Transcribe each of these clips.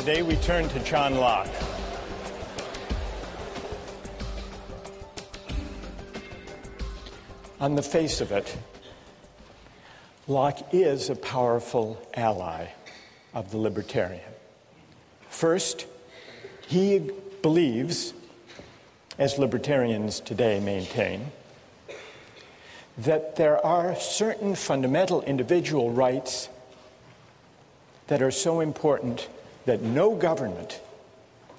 Today we turn to John Locke. On the face of it, Locke is a powerful ally of the libertarian. First, he believes, as libertarians today maintain, that there are certain fundamental individual rights that are so important that no government,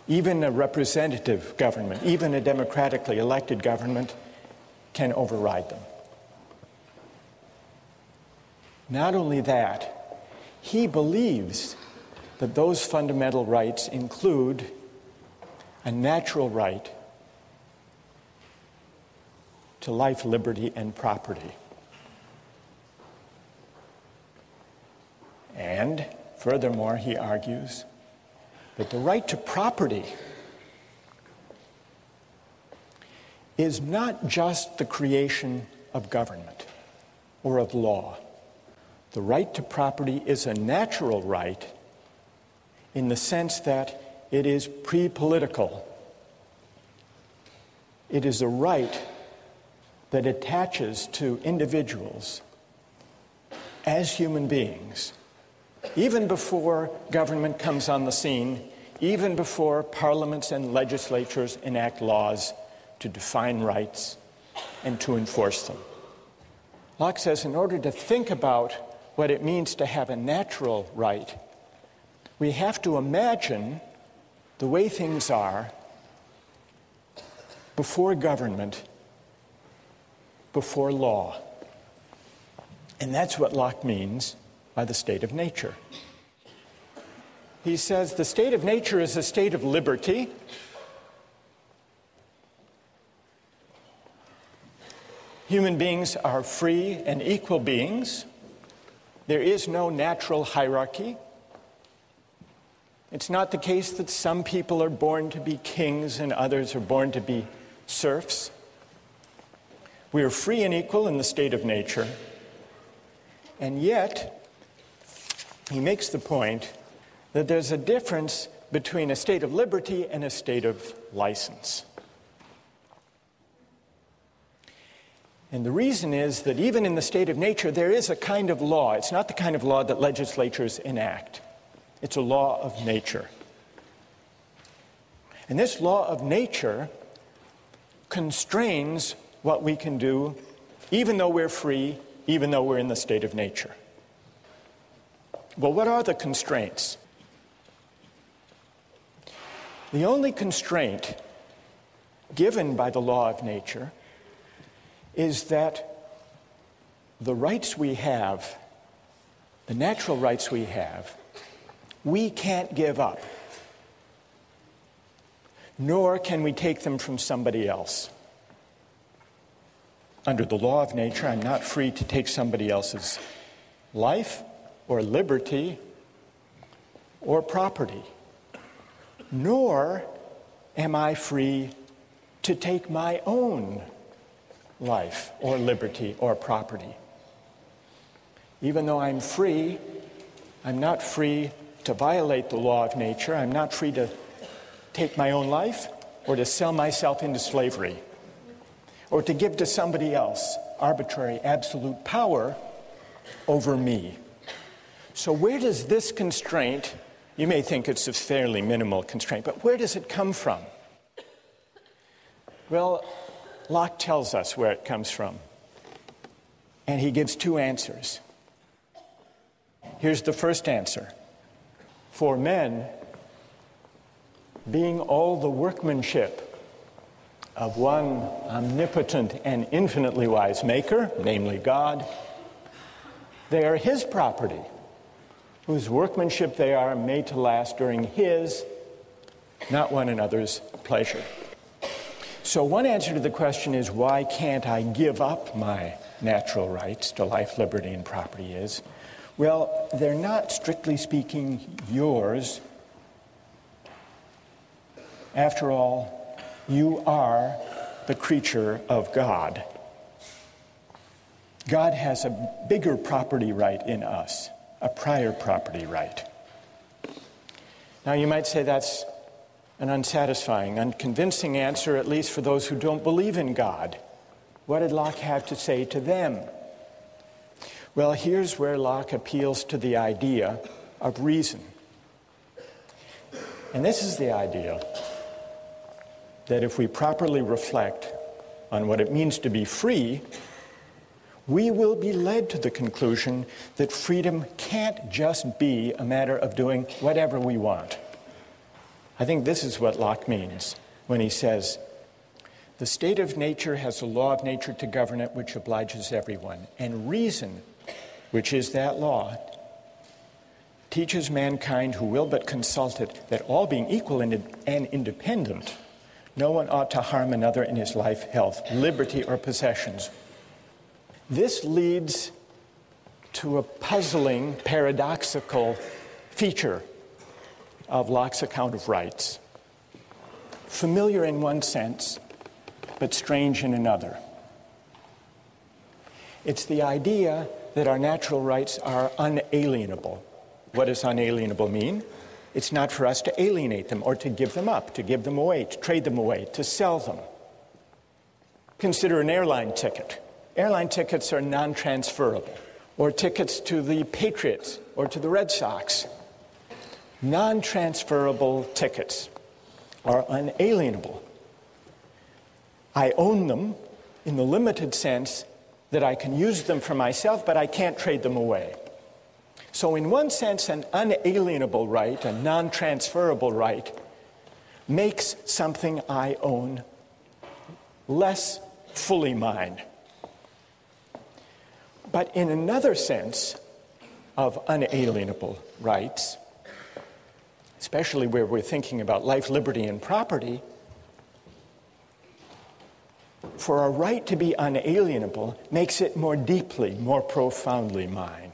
even a representative government, even a democratically elected government, can override them. Not only that, he believes that those fundamental rights include a natural right to life, liberty, and property. And furthermore, he argues that the right to property is not just the creation of government or of law. The right to property is a natural right in the sense that it is pre-political. It is a right that attaches to individuals as human beings, even before government comes on the scene, even before parliaments and legislatures enact laws to define rights and to enforce them. Locke says in order to think about what it means to have a natural right, we have to imagine the way things are before government, before law. And that's what Locke means by the state of nature. He says the state of nature is a state of liberty. Human beings are free and equal beings. There is no natural hierarchy. It's not the case that some people are born to be kings and others are born to be serfs. We are free and equal in the state of nature. And yet, he makes the point that there's a difference between a state of liberty and a state of license. And the reason is that even in the state of nature, there is a kind of law. It's not the kind of law that legislatures enact. It's a law of nature. And this law of nature constrains what we can do, even though we're free, even though we're in the state of nature. Well, what are the constraints? The only constraint given by the law of nature is that the rights we have, the natural rights we have, we can't give up, nor can we take them from somebody else. Under the law of nature, I'm not free to take somebody else's life or liberty or property, nor am I free to take my own life or liberty or property. Even though I'm free, I'm not free to violate the law of nature. I'm not free to take my own life or to sell myself into slavery or to give to somebody else arbitrary, absolute power over me. So where does this constraint, you may think it's a fairly minimal constraint, but where does it come from? Well, Locke tells us where it comes from, and he gives two answers. Here's the first answer. For men, being all the workmanship of one omnipotent and infinitely wise maker, namely God, they are his property, whose workmanship they are made to last during his, not one another's, pleasure. So one answer to the question is, why can't I give up my natural rights to life, liberty, and property is, well, they're not, strictly speaking, yours. After all, you are the creature of God. God has a bigger property right in us, a prior property right. Now you might say that's an unsatisfying, unconvincing answer, at least for those who don't believe in God. What did Locke have to say to them? Well, here's where Locke appeals to the idea of reason. And this is the idea that if we properly reflect on what it means to be free, we will be led to the conclusion that freedom can't just be a matter of doing whatever we want. I think this is what Locke means when he says, the state of nature has a law of nature to govern it which obliges everyone, and reason, which is that law, teaches mankind who will but consult it that all being equal and independent, no one ought to harm another in his life, health, liberty, or possessions. This leads to a puzzling, paradoxical feature of Locke's account of rights. Familiar in one sense, but strange in another. It's the idea that our natural rights are unalienable. What does unalienable mean? It's not for us to alienate them or to give them up, to give them away, to trade them away, to sell them. Consider an airline ticket. Airline tickets are non-transferable, or tickets to the Patriots or to the Red Sox. Non-transferable tickets are unalienable. I own them in the limited sense that I can use them for myself, but I can't trade them away. So in one sense, an unalienable right, a non-transferable right, makes something I own less fully mine. But in another sense of unalienable rights, especially where we're thinking about life, liberty, and property, for a right to be unalienable makes it more deeply, more profoundly mine.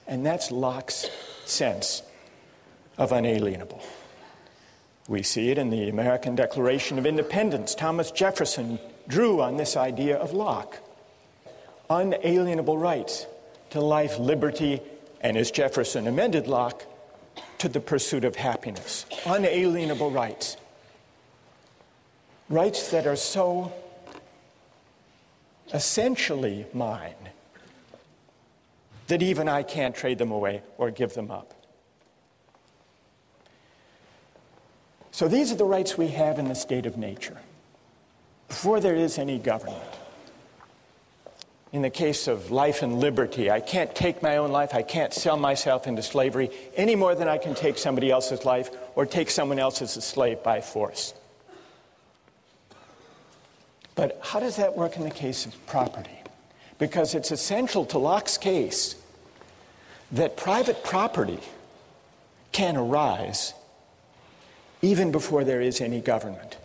And that's Locke's sense of unalienable. We see it in the American Declaration of Independence. Thomas Jefferson drew on this idea of Locke. Unalienable rights to life, liberty, and as Jefferson amended Locke, to the pursuit of happiness. Unalienable rights. Rights that are so essentially mine that even I can't trade them away or give them up. So these are the rights we have in the state of nature, before there is any government. In the case of life and liberty, I can't take my own life, I can't sell myself into slavery any more than I can take somebody else's life or take someone else as a slave by force. But how does that work in the case of property? Because it's essential to Locke's case that private property can arise even before there is any government.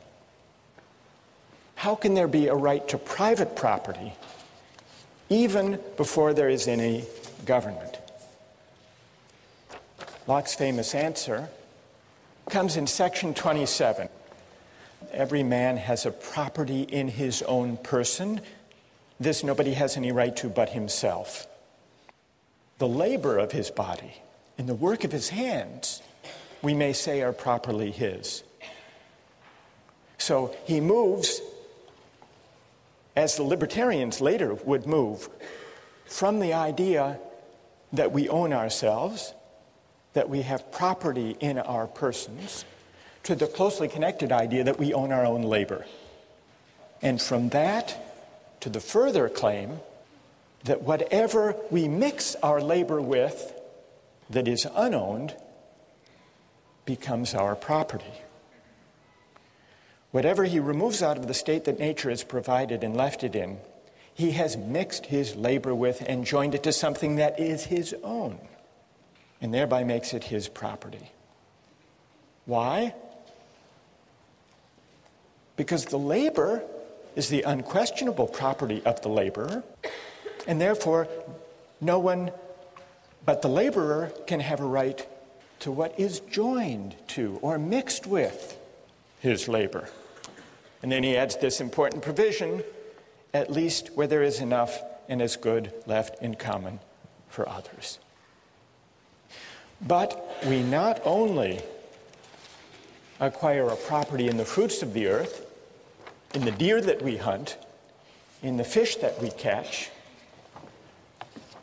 How can there be a right to private property even before there is any government? Locke's famous answer comes in section 27. Every man has a property in his own person. This nobody has any right to but himself. The labor of his body and the work of his hands, we may say, are properly his. So he moves, as the libertarians later would move, from the idea that we own ourselves, that we have property in our persons, to the closely connected idea that we own our own labor. And from that to the further claim that whatever we mix our labor with that is unowned becomes our property. Whatever he removes out of the state that nature has provided and left it in, he has mixed his labor with and joined it to something that is his own, and thereby makes it his property. Why? Because the labor is the unquestionable property of the laborer, and therefore no one but the laborer can have a right to what is joined to or mixed with his labor. And then he adds this important provision, at least where there is enough and as good left in common for others. But we not only acquire a property in the fruits of the earth, in the deer that we hunt, in the fish that we catch,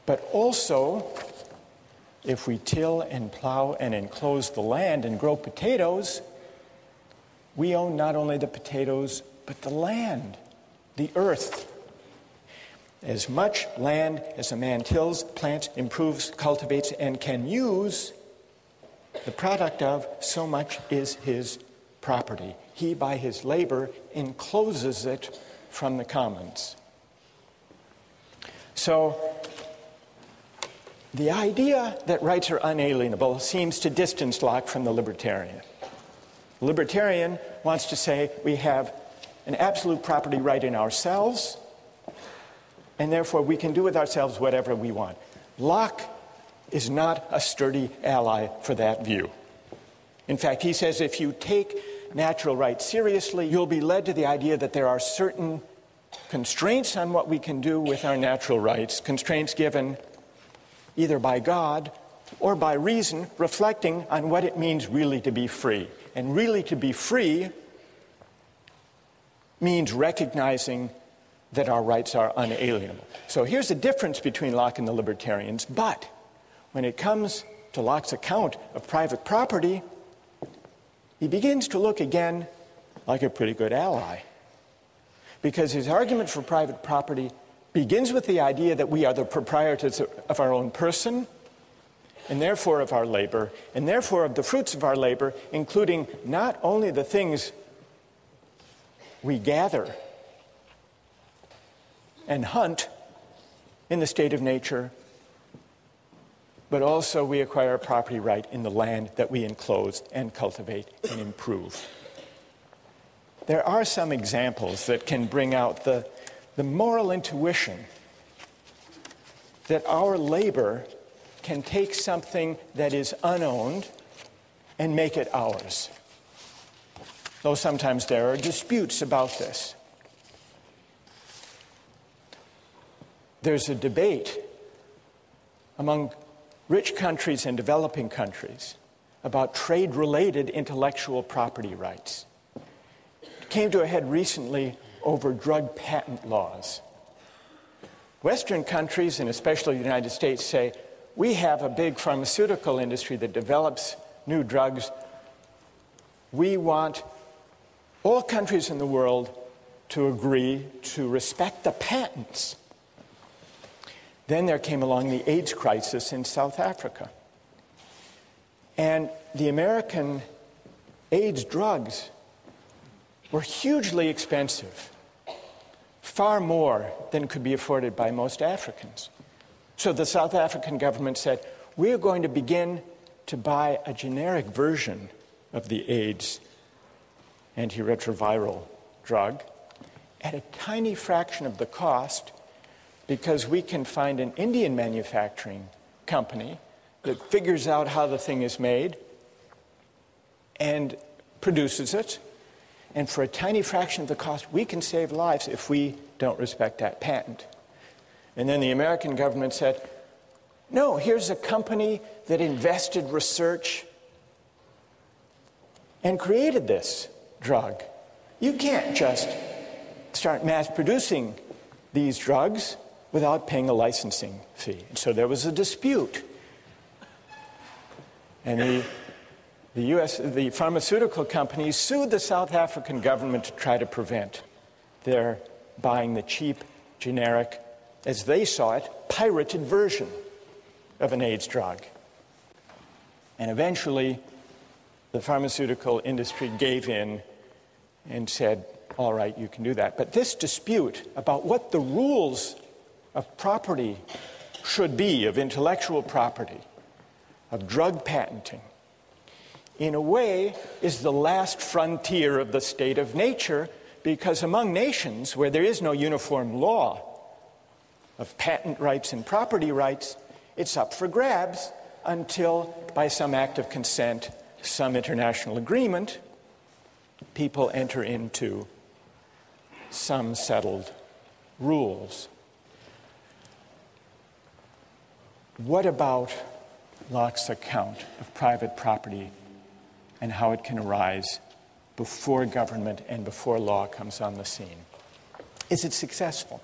but also if we till and plow and enclose the land and grow potatoes, we own not only the potatoes, but the land, the earth. As much land as a man tills, plants, improves, cultivates, and can use, the product of, so much is his property. He, by his labor, encloses it from the commons. So, the idea that rights are unalienable seems to distance Locke from the libertarian. The libertarian wants to say we have an absolute property right in ourselves, and therefore we can do with ourselves whatever we want. Locke is not a sturdy ally for that view. In fact, he says if you take natural rights seriously, you'll be led to the idea that there are certain constraints on what we can do with our natural rights, constraints given either by God or by reason, reflecting on what it means really to be free. And really to be free means recognizing that our rights are unalienable. So here's the difference between Locke and the libertarians, but when it comes to Locke's account of private property, he begins to look again like a pretty good ally. Because his argument for private property begins with the idea that we are the proprietors of our own person, and therefore of our labor, and therefore of the fruits of our labor, including not only the things we gather and hunt in the state of nature, but also we acquire a property right in the land that we enclose and cultivate and improve. There are some examples that can bring out the moral intuition that our labor can take something that is unowned and make it ours. Though sometimes there are disputes about this. There's a debate among rich countries and developing countries about trade-related intellectual property rights. It came to a head recently over drug patent laws. Western countries, and especially the United States, say, we have a big pharmaceutical industry that develops new drugs. We want all countries in the world to agree to respect the patents. Then there came along the AIDS crisis in South Africa. And the American AIDS drugs were hugely expensive, far more than could be afforded by most Africans. So the South African government said, we're going to begin to buy a generic version of the AIDS antiretroviral drug at a tiny fraction of the cost, because we can find an Indian manufacturing company that figures out how the thing is made and produces it. And for a tiny fraction of the cost, we can save lives if we don't respect that patent. And then the American government said, no, here's a company that invested research and created this drug. You can't just start mass producing these drugs without paying a licensing fee. And so there was a dispute. And the pharmaceutical companies sued the South African government to try to prevent their buying the cheap, generic, as they saw it, pirated version of an AIDS drug. And eventually, the pharmaceutical industry gave in and said, all right, you can do that. But this dispute about what the rules of property should be, of intellectual property, of drug patenting, in a way is the last frontier of the state of nature, because among nations where there is no uniform law of patent rights and property rights, it's up for grabs until, by some act of consent, some international agreement, people enter into some settled rules. What about Locke's account of private property and how it can arise before government and before law comes on the scene. Is it successful?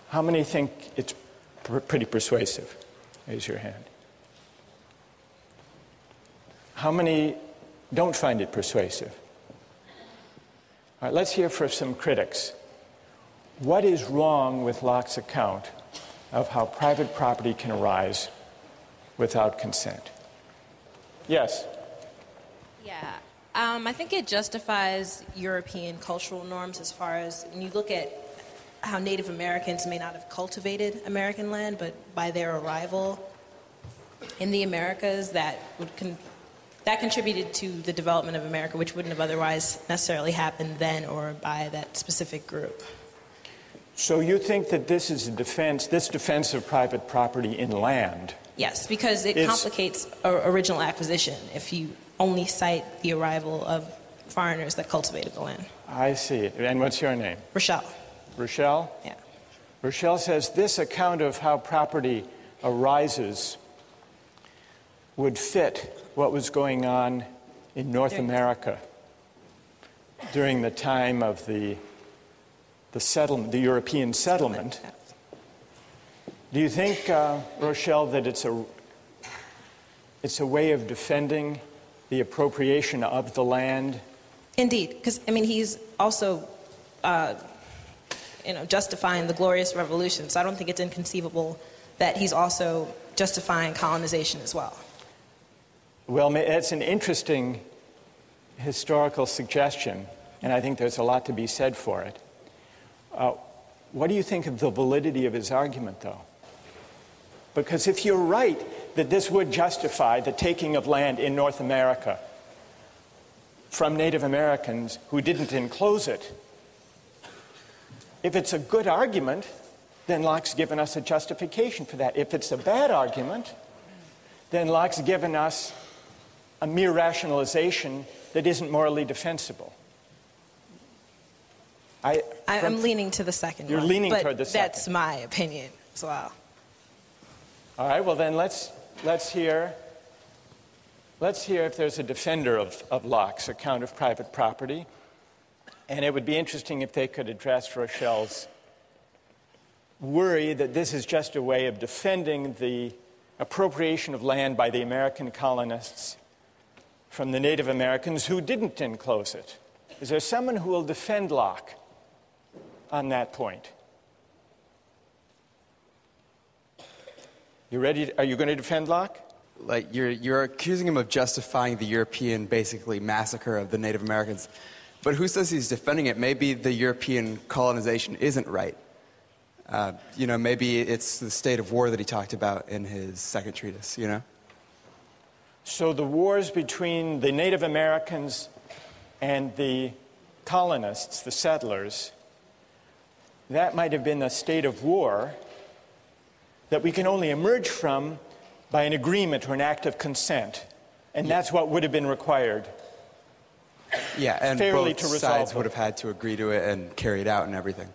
How many think it's pretty persuasive? Raise your hand. How many don't find it persuasive? All right, let's hear from some critics. What is wrong with Locke's account of how private property can arise without consent? Yes? Yeah, I think it justifies European cultural norms as far as when you look at how Native Americans may not have cultivated American land, but by their arrival in the Americas, that contributed to the development of America, which wouldn't have otherwise necessarily happened then or by that specific group. So you think that this defense of private property in land? Yes, because it complicates original acquisition if you only cite the arrival of foreigners that cultivated the land. I see. And what's your name? Rochelle. Rochelle? Yeah. Rochelle says this account of how property arises would fit what was going on in North America during the time of the settlement, the European settlement. Do you think, Rochelle, that it's a way of defending the appropriation of the land? Indeed, because I mean he's also justifying the Glorious Revolution, so I don't think it's inconceivable that he's also justifying colonization as well. Well, it's an interesting historical suggestion, and I think there's a lot to be said for it. What do you think of the validity of his argument, though? Because if you're right that this would justify the taking of land in North America from Native Americans who didn't enclose it, if it's a good argument, then Locke's given us a justification for that. If it's a bad argument, then Locke's given us a mere rationalization that isn't morally defensible. I'm leaning to the second one. You're leaning toward the second. That's my opinion as well. All right, well then let's hear if there's a defender of Locke's account of private property. And it would be interesting if they could address Rochelle's worry that this is just a way of defending the appropriation of land by the American colonists from the Native Americans who didn't enclose it. Is there someone who will defend Locke on that point? You ready? Are you going to defend Locke? Like you're accusing him of justifying the European, basically, massacre of the Native Americans. But who says he's defending it? Maybe the European colonization isn't right. Maybe it's the state of war that he talked about in his second treatise, So the wars between the Native Americans and the colonists, the settlers, that might have been a state of war that we can only emerge from by an agreement or an act of consent. And that's what would have been required. Yeah, and fairly both to resolve sides would have had to agree to it and carry it out and everything.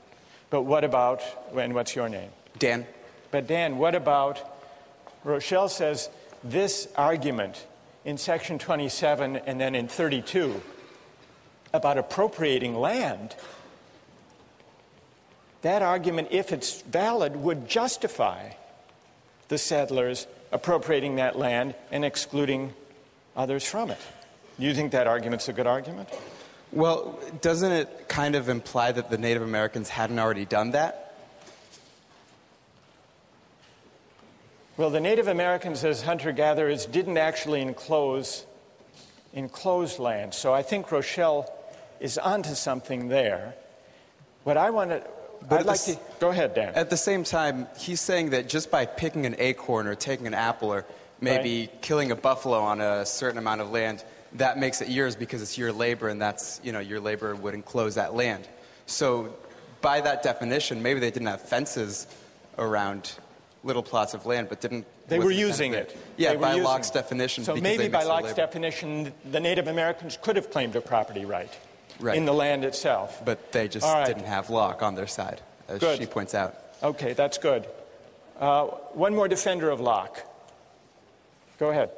But what about, and what's your name? Dan. But Dan, what about, Rochelle says this argument in section 27 and then in 32 about appropriating land, that argument, if it's valid, would justify the settlers appropriating that land and excluding others from it. Do you think that argument's a good argument? Well, doesn't it kind of imply that the Native Americans hadn't already done that? Well, the Native Americans as hunter-gatherers didn't actually enclose land. So I think Rochelle is onto something there. What I want to... Go ahead, Dan. At the same time, he's saying that just by picking an acorn or taking an apple or maybe killing a buffalo on a certain amount of land, that makes it yours because it's your labor, and that's, your labor would enclose that land. So by that definition, maybe they didn't have fences around little plots of land, but they were using it. Yeah, by Locke's definition. So maybe by Locke's definition, the Native Americans could have claimed a property right in the land itself. But they just didn't have Locke on their side, as she points out. Okay, that's good. One more defender of Locke. Go ahead.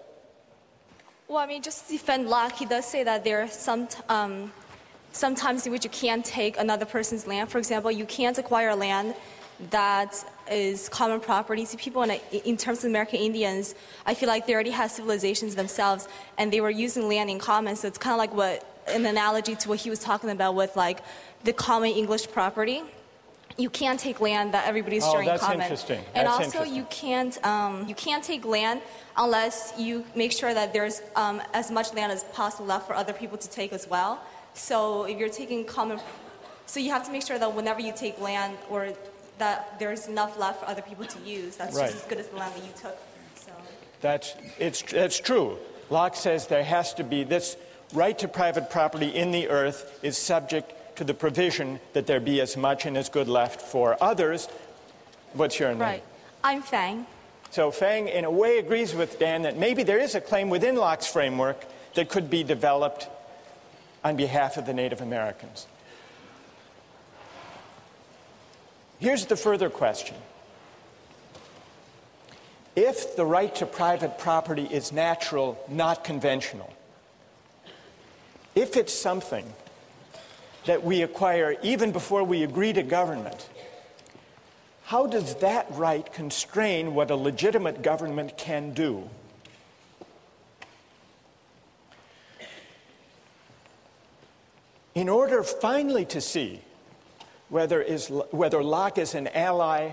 Well, I mean, just to defend Locke, he does say that there are sometimes in which you can't take another person's land. For example, you can't acquire land that is common property. See, people in terms of American Indians, I feel like they already had civilizations themselves, and they were using land in common. So it's kind of like an analogy to what he was talking about with like the common English property. You can't take land that everybody's sharing in common. Interesting. And that's also, interesting. you can't take land unless you make sure that there's as much land as possible left for other people to take as well. So if you're taking so you have to make sure that whenever you take land, or that there's enough left for other people to use. That's just as good as the land that you took. So. That's true. Locke says there has to be this right to private property in the earth is subject to the provision that there be as much and as good left for others. What's your name? Right. I'm Fang. So Fang, in a way, agrees with Dan that maybe there is a claim within Locke's framework that could be developed on behalf of the Native Americans. Here's the further question. If the right to private property is natural, not conventional, if it's something that we acquire even before we agree to government, how does that right constrain what a legitimate government can do? In order finally to see whether Locke is an ally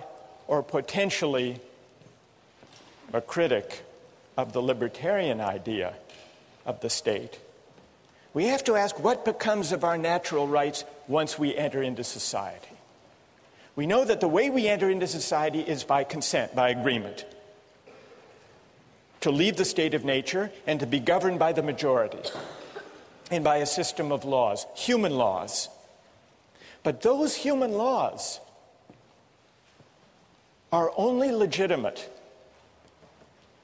or potentially a critic of the libertarian idea of the state, we have to ask what becomes of our natural rights once we enter into society. We know that the way we enter into society is by consent, by agreement, to leave the state of nature and to be governed by the majority and by a system of laws, human laws. But those human laws are only legitimate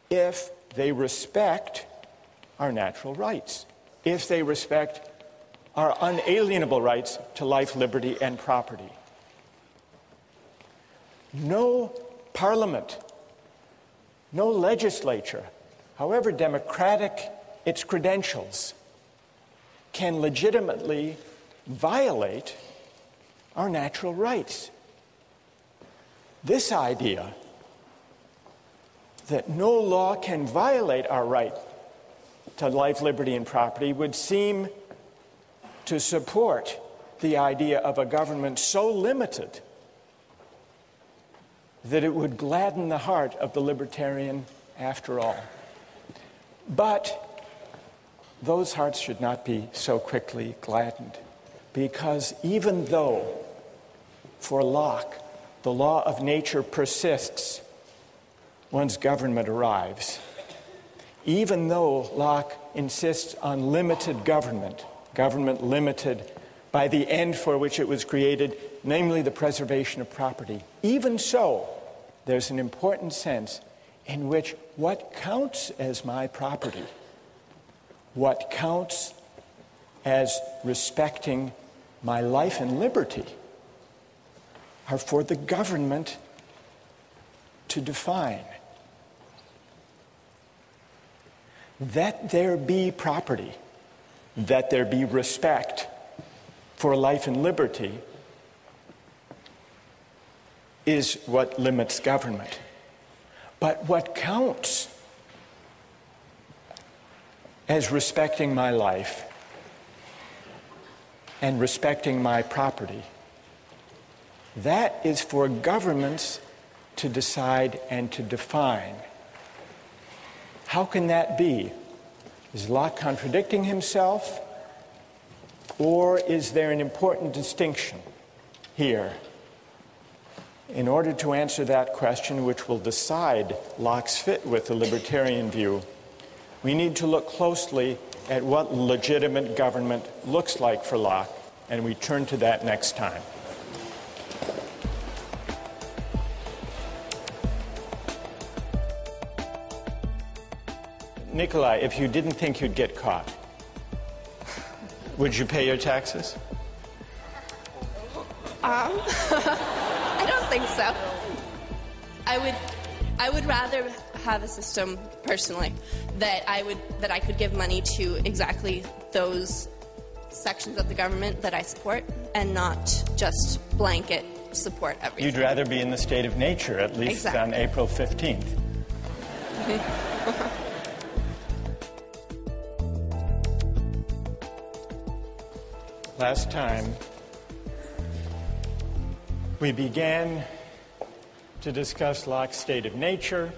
if they respect our natural rights, if they respect our unalienable rights to life, liberty, and property. No parliament, no legislature, however democratic its credentials, can legitimately violate our natural rights. This idea that no law can violate our right to life, liberty, and property would seem to support the idea of a government so limited that it would gladden the heart of the libertarian after all. But those hearts should not be so quickly gladdened, because even though for Locke the law of nature persists once government arrives, even though Locke insists on limited government, government limited by the end for which it was created, namely the preservation of property, even so, there's an important sense in which what counts as my property, what counts as respecting my life and liberty, are for the government to define. That there be property, that there be respect for life and liberty is what limits government. But what counts as respecting my life and respecting my property, that is for governments to decide and to define. How can that be? Is Locke contradicting himself? Or is there an important distinction here? In order to answer that question, which will decide Locke's fit with the libertarian view, we need to look closely at what legitimate government looks like for Locke, and we turn to that next time. Nikolai, if you didn't think you'd get caught, would you pay your taxes? I don't think so. I would rather have a system personally that I could give money to exactly those sections of the government that I support, and not just blanket support everything. You'd rather be in the state of nature, at least Exactly. on April 15th. Last time, we began to discuss Locke's state of nature,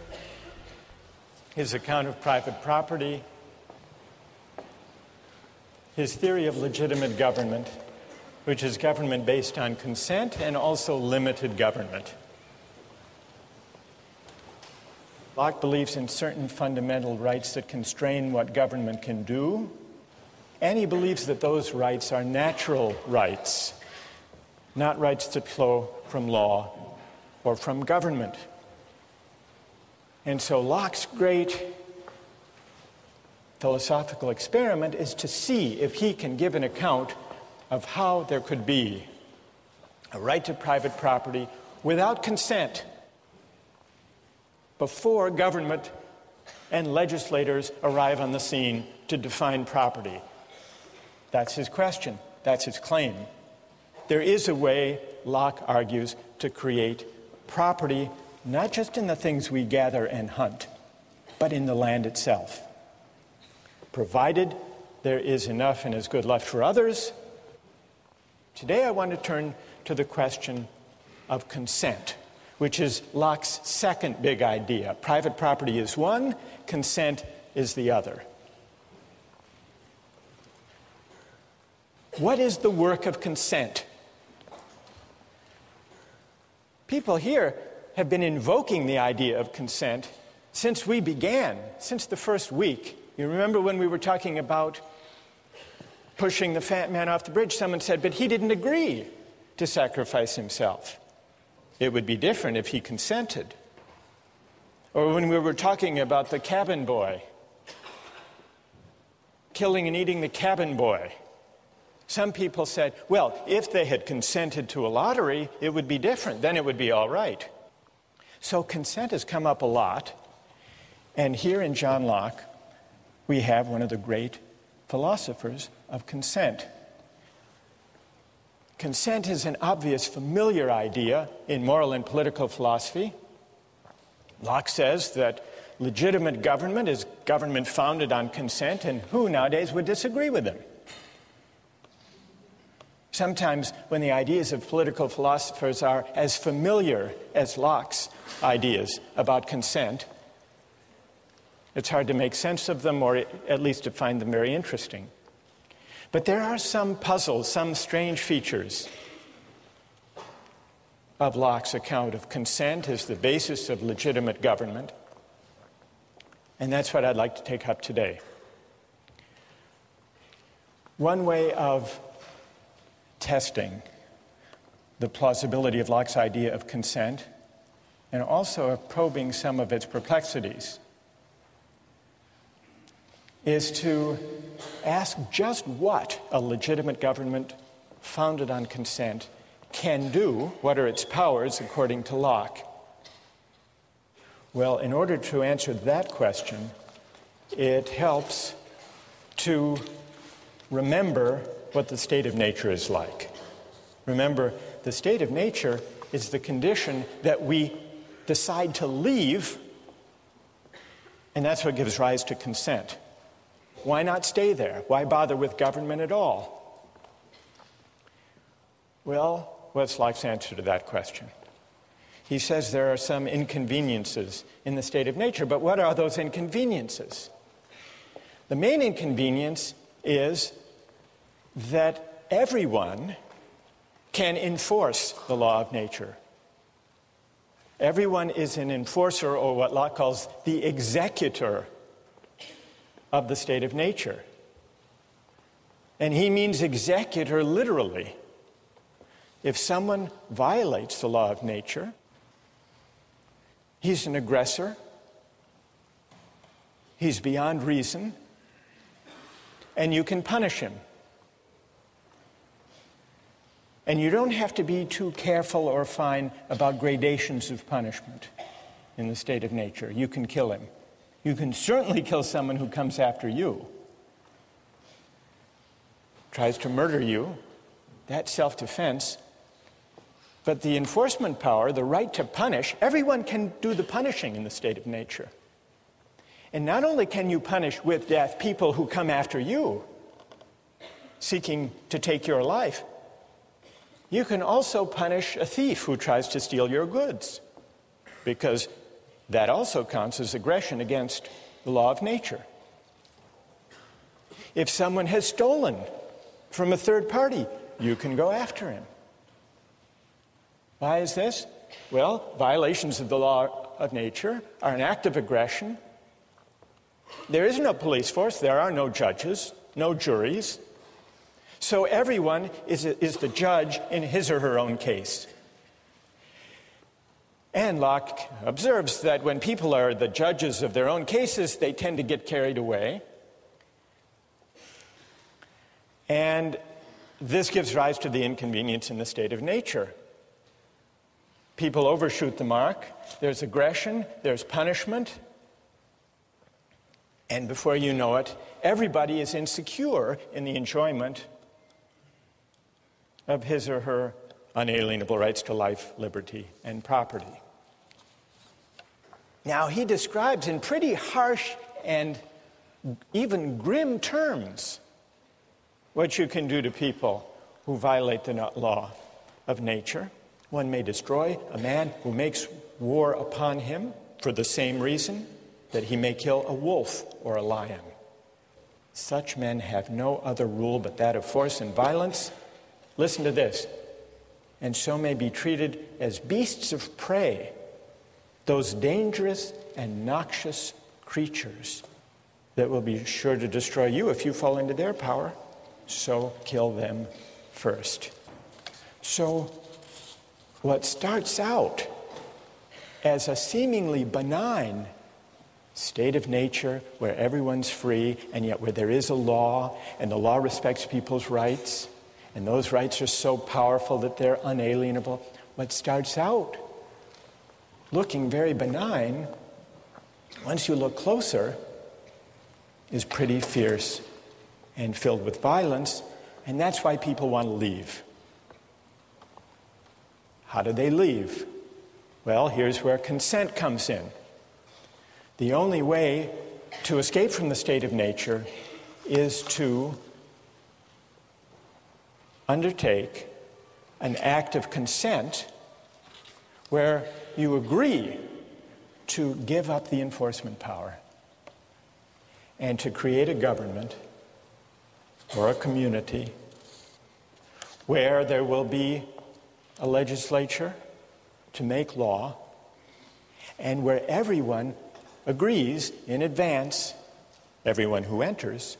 his account of private property, his theory of legitimate government, which is government based on consent and also limited government. Locke believes in certain fundamental rights that constrain what government can do, and he believes that those rights are natural rights, not rights that flow from law or from government. And so Locke's great philosophical experiment is to see if he can give an account of how there could be a right to private property without consent before government and legislators arrive on the scene to define property. That's his question. That's his claim. There is a way, Locke argues, to create property, not just in the things we gather and hunt, but in the land itself, provided there is enough and is good left for others. Today I want to turn to the question of consent, which is Locke's second big idea. Private property is one, consent is the other. What is the work of consent? People here have been invoking the idea of consent since we began, since the first week. You remember when we were talking about pushing the fat man off the bridge, someone said, but he didn't agree to sacrifice himself. It would be different if he consented. Or when we were talking about the cabin boy, killing and eating the cabin boy, some people said, well, if they had consented to a lottery, it would be different. Then it would be all right. So consent has come up a lot. And here in John Locke, we have one of the great philosophers of consent. Consent is an obvious, familiar idea in moral and political philosophy. Locke says that legitimate government is government founded on consent, and who nowadays would disagree with him? Sometimes when the ideas of political philosophers are as familiar as Locke's ideas about consent, it's hard to make sense of them, or at least to find them very interesting. But there are some puzzles, some strange features of Locke's account of consent as the basis of legitimate government. And that's what I'd like to take up today. One way of testing the plausibility of Locke's idea of consent, and also of probing some of its perplexities, is to ask just what a legitimate government founded on consent can do. What are its powers according to Locke? Well, in order to answer that question, it helps to remember what the state of nature is like. Remember, the state of nature is the condition that we decide to leave, and that's what gives rise to consent. Why not stay there? Why bother with government at all? Well, what's Locke's answer to that question? He says there are some inconveniences in the state of nature, but what are those inconveniences? The main inconvenience is that everyone can enforce the law of nature. Everyone is an enforcer, or what Locke calls the executor of the state of nature. And he means executor literally. If someone violates the law of nature, he's an aggressor, he's beyond reason, and you can punish him. And you don't have to be too careful or fine about gradations of punishment. in the state of nature. You can kill him. You can certainly kill someone who comes after you, tries to murder you. That's self-defense. But the enforcement power, the right to punish, everyone can do the punishing in the state of nature. And not only can you punish with death people who come after you, seeking to take your life, you can also punish a thief who tries to steal your goods, because that also counts as aggression against the law of nature. If someone has stolen from a third party, you can go after him. Why is this? Well, violations of the law of nature are an act of aggression. There is no police force, there are no judges, no juries. So everyone is the judge in his or her own case. And Locke observes that when people are the judges of their own cases, they tend to get carried away. And this gives rise to the inconvenience in the state of nature. People overshoot the mark, there's aggression, there's punishment, and before you know it, everybody is insecure in the enjoyment of his or her unalienable rights to life, liberty, and property. Now, he describes in pretty harsh and even grim terms what you can do to people who violate the law of nature. One may destroy a man who makes war upon him for the same reason that he may kill a wolf or a lion. Such men have no other rule but that of force and violence. Listen to this. And so may be treated as beasts of prey, those dangerous and noxious creatures that will be sure to destroy you if you fall into their power. So kill them first. So what starts out as a seemingly benign state of nature where everyone's free and yet where there is a law and the law respects people's rights and those rights are so powerful that they're unalienable, what starts out looking very benign, once you look closer, is pretty fierce and filled with violence, and that's why people want to leave. How do they leave? Well, here's where consent comes in. The only way to escape from the state of nature is to undertake an act of consent where you agree to give up the enforcement power and to create a government or a community where there will be a legislature to make law and where everyone agrees in advance, everyone who enters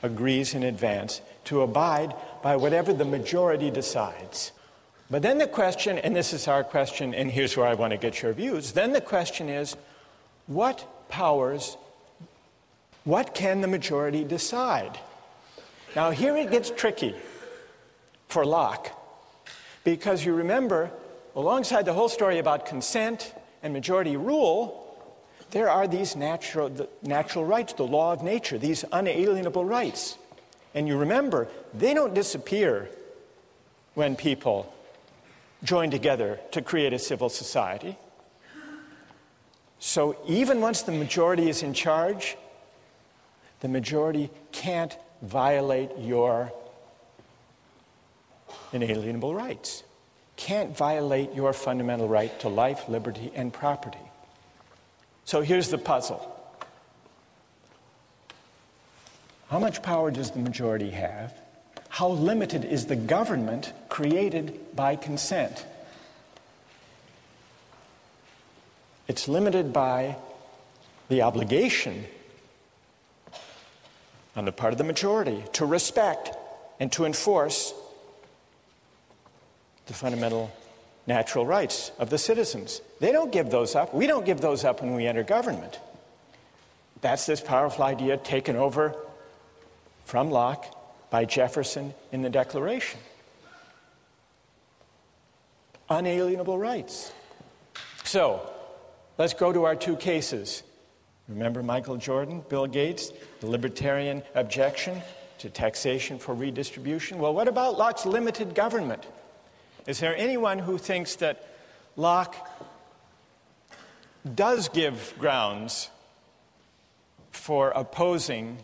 agrees in advance to abide by whatever the majority decides. But then the question, and this is our question, and here's where I want to get your views, then the question is, what powers, what can the majority decide? Now here it gets tricky for Locke, because you remember, alongside the whole story about consent and majority rule, there are these natural rights, the law of nature, these unalienable rights. And you remember, they don't disappear when people join together to create a civil society. So even once the majority is in charge, the majority can't violate your inalienable rights, can't violate your fundamental right to life, liberty, and property. So here's the puzzle. How much power does the majority have? How limited is the government created by consent? It's limited by the obligation on the part of the majority to respect and to enforce the fundamental natural rights of the citizens. They don't give those up. We don't give those up when we enter government. That's this powerful idea taken over from Locke by Jefferson in the Declaration. Unalienable rights. So, Let's go to our two cases. Remember Michael Jordan, Bill Gates, the libertarian objection to taxation for redistribution? Well, what about Locke's limited government? Is there anyone who thinks that Locke does give grounds for opposing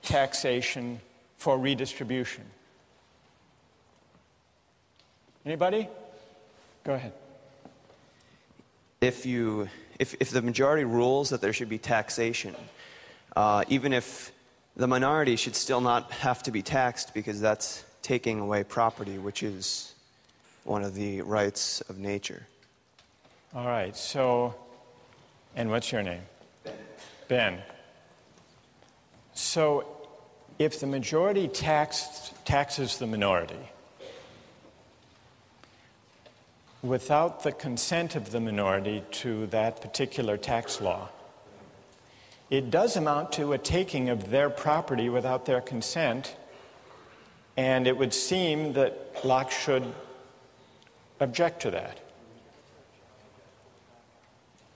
taxation for redistribution? Anybody? Go ahead. If the majority rules that there should be taxation, even if the minority should still not have to be taxed, because that's taking away property, which is one of the rights of nature. All right, so, and what's your name? Ben. So, if the majority taxes the minority without the consent of the minority to that particular tax law, it does amount to a taking of their property without their consent, and it would seem that Locke should object to that.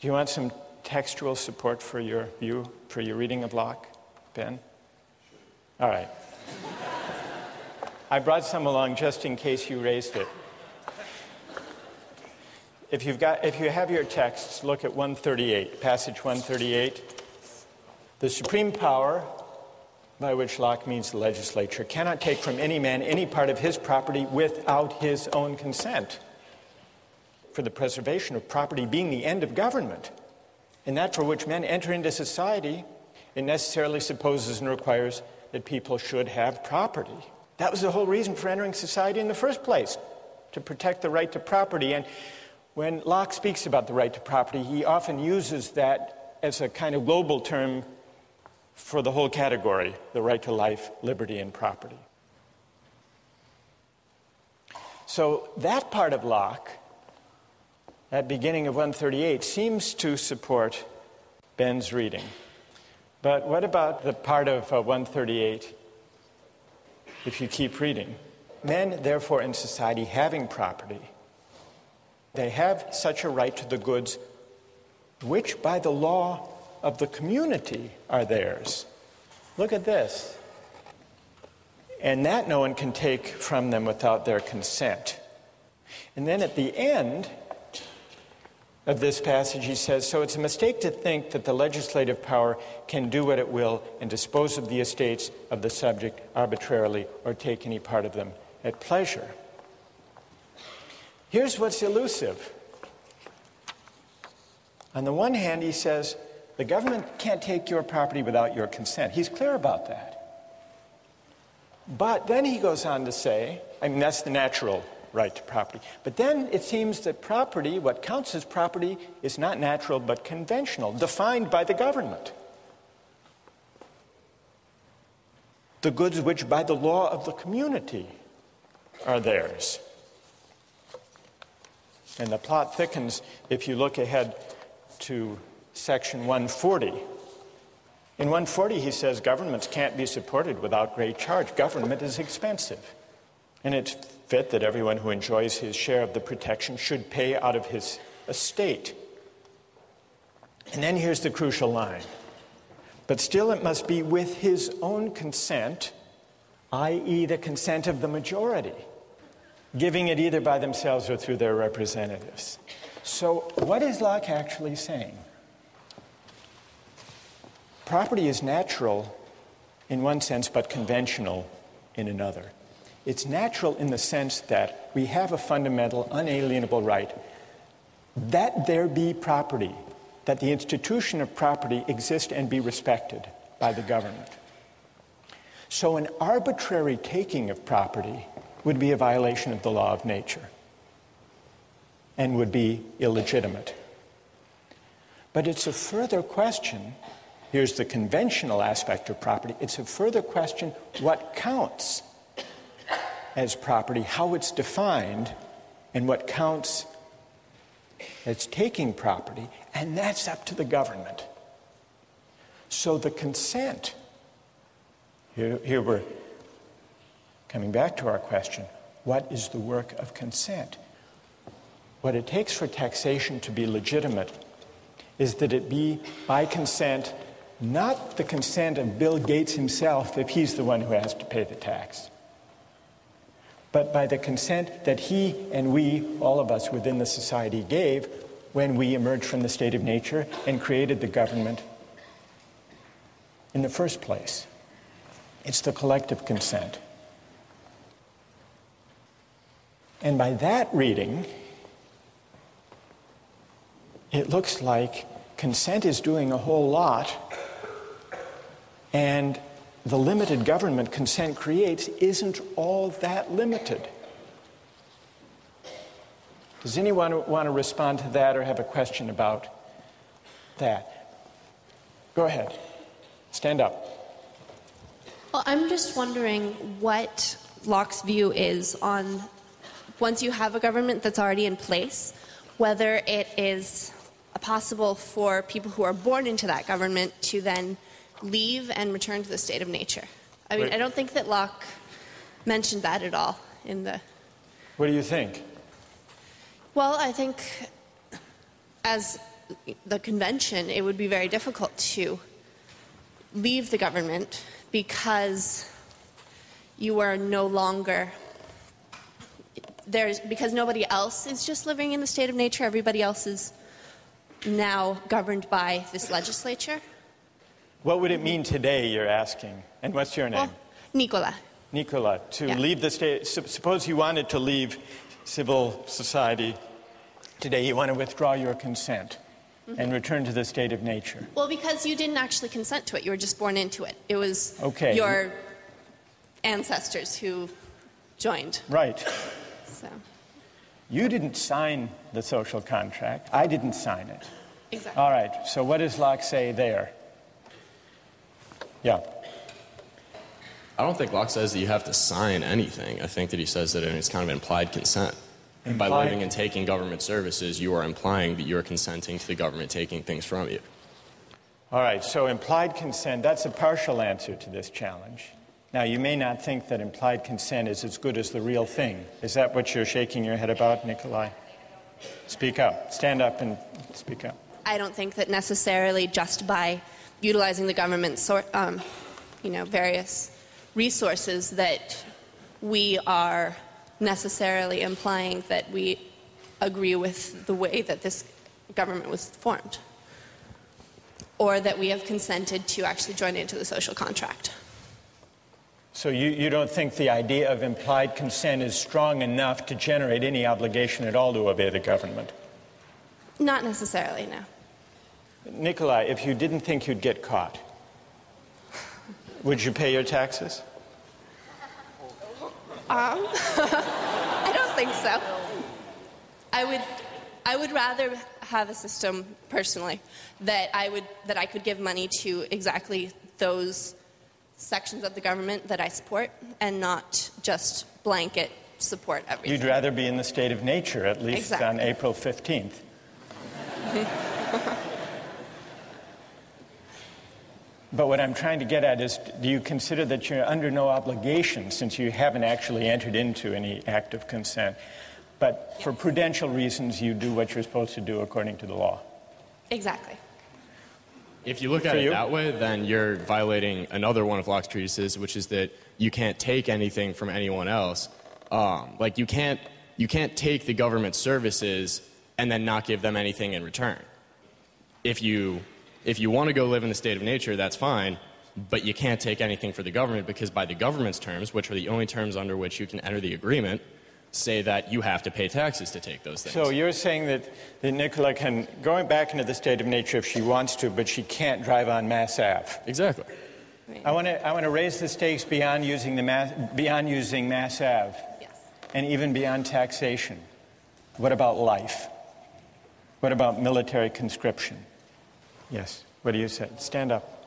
Do you want some textual support for your view, for your reading of Locke, Ben? All right. I brought some along just in case you raised it. If you have your texts, look at 138, passage 138. The supreme power, by which Locke means the legislature, cannot take from any man any part of his property without his own consent. For the preservation of property being the end of government, and that for which men enter into society, it necessarily supposes and requires that people should have property. That was the whole reason for entering society in the first place, to protect the right to property. And when Locke speaks about the right to property, he often uses that as a kind of global term for the whole category, the right to life, liberty, and property. So that part of Locke, that beginning of 138, seems to support Ben's reading. But what about the part of 138, if you keep reading? Men, therefore, in society having property, they have such a right to the goods which by the law of the community are theirs. Look at this. And that no one can take from them without their consent. And then at the end of this passage he says, so it's a mistake to think that the legislative power can do what it will and dispose of the estates of the subject arbitrarily or take any part of them at pleasure. Here's what's elusive. On the one hand, he says, the government can't take your property without your consent. He's clear about that. But then he goes on to say, I mean, that's the natural right to property. But then it seems that property, what counts as property, is not natural but conventional, defined by the government. The goods which by the law of the community are theirs. And the plot thickens if you look ahead to section 140. In 140 he says governments can't be supported without great charge. Government is expensive. And it's fit that everyone who enjoys his share of the protection should pay out of his estate. And then here's the crucial line. But still it must be with his own consent, i.e. the consent of the majority, giving it either by themselves or through their representatives. So what is Locke actually saying? Property is natural in one sense, but conventional in another. It's natural in the sense that we have a fundamental, unalienable right that there be property, that the institution of property exist and be respected by the government. So an arbitrary taking of property would be a violation of the law of nature and would be illegitimate. But it's a further question, here's the conventional aspect of property, it's a further question what counts as property, how it's defined, and what counts as taking property, and that's up to the government. So the consent, here we're coming back to our question, what is the work of consent? What it takes for taxation to be legitimate is that it be by consent, not the consent of Bill Gates himself if he's the one who has to pay the tax, but by the consent that he and we, all of us within the society, gave when we emerged from the state of nature and created the government in the first place. It's the collective consent. And by that reading, it looks like consent is doing a whole lot, and the limited government consent creates isn't all that limited. Does anyone want to respond to that or have a question about that? Go ahead. Stand up. Well, I'm just wondering what Locke's view is on, once you have a government that's already in place, whether it is possible for people who are born into that government to then leave and return to the state of nature. I mean, I don't think that Locke mentioned that at all in the... What do you think? Well, I think as the convention, it would be very difficult to leave the government because you are no longer... because nobody else is just living in the state of nature, everybody else is now governed by this legislature. What would it mean today, you're asking? And what's your name? Well, Nicola. Nicola, to leave the state. Suppose you wanted to leave civil society today. You want to withdraw your consent and return to the state of nature. Well, because you didn't actually consent to it. You were just born into it. It was your ancestors who joined. Right. So. You didn't sign the social contract. I didn't sign it. Exactly. All right. So what does Locke say there? Yeah. I don't think Locke says that you have to sign anything. I think that he says that it's kind of implied consent. By living and taking government services, you are implying that you are consenting to the government taking things from you. All right. So implied consent, that's a partial answer to this challenge. Now, you may not think that implied consent is as good as the real thing. Is that what you're shaking your head about, Nikolai? Speak up. Stand up and speak up. I don't think that necessarily just by utilizing the government's various resources that we are necessarily implying that we agree with the way that this government was formed, or that we have consented to actually join into the social contract. So you don't think the idea of implied consent is strong enough to generate any obligation at all to obey the government? Not necessarily, no. Nikolai, if you didn't think you'd get caught, would you pay your taxes? I don't think so. I would rather have a system, personally, that I could give money to exactly those sections of the government that I support and not just blanket support everything. You'd rather be in the state of nature, at least on April 15th. But what I'm trying to get at is, do you consider that you're under no obligation, since you haven't actually entered into any act of consent, but for prudential reasons you do what you're supposed to do according to the law? Exactly. If you look at it that way, then you're violating another one of Locke's treatises, which is that you can't take anything from anyone else. Like you can't take the government services and then not give them anything in return. If you want to go live in the state of nature, that's fine, but you can't take anything for the government, because by the government's terms, which are the only terms under which you can enter the agreement, say that you have to pay taxes to take those things. So you're saying that Nicola can go back into the state of nature if she wants to, but she can't drive on Mass Ave. Exactly. I want to raise the stakes beyond using Mass Ave, and even beyond taxation. What about life? What about military conscription? Yes. What do you say? Stand up.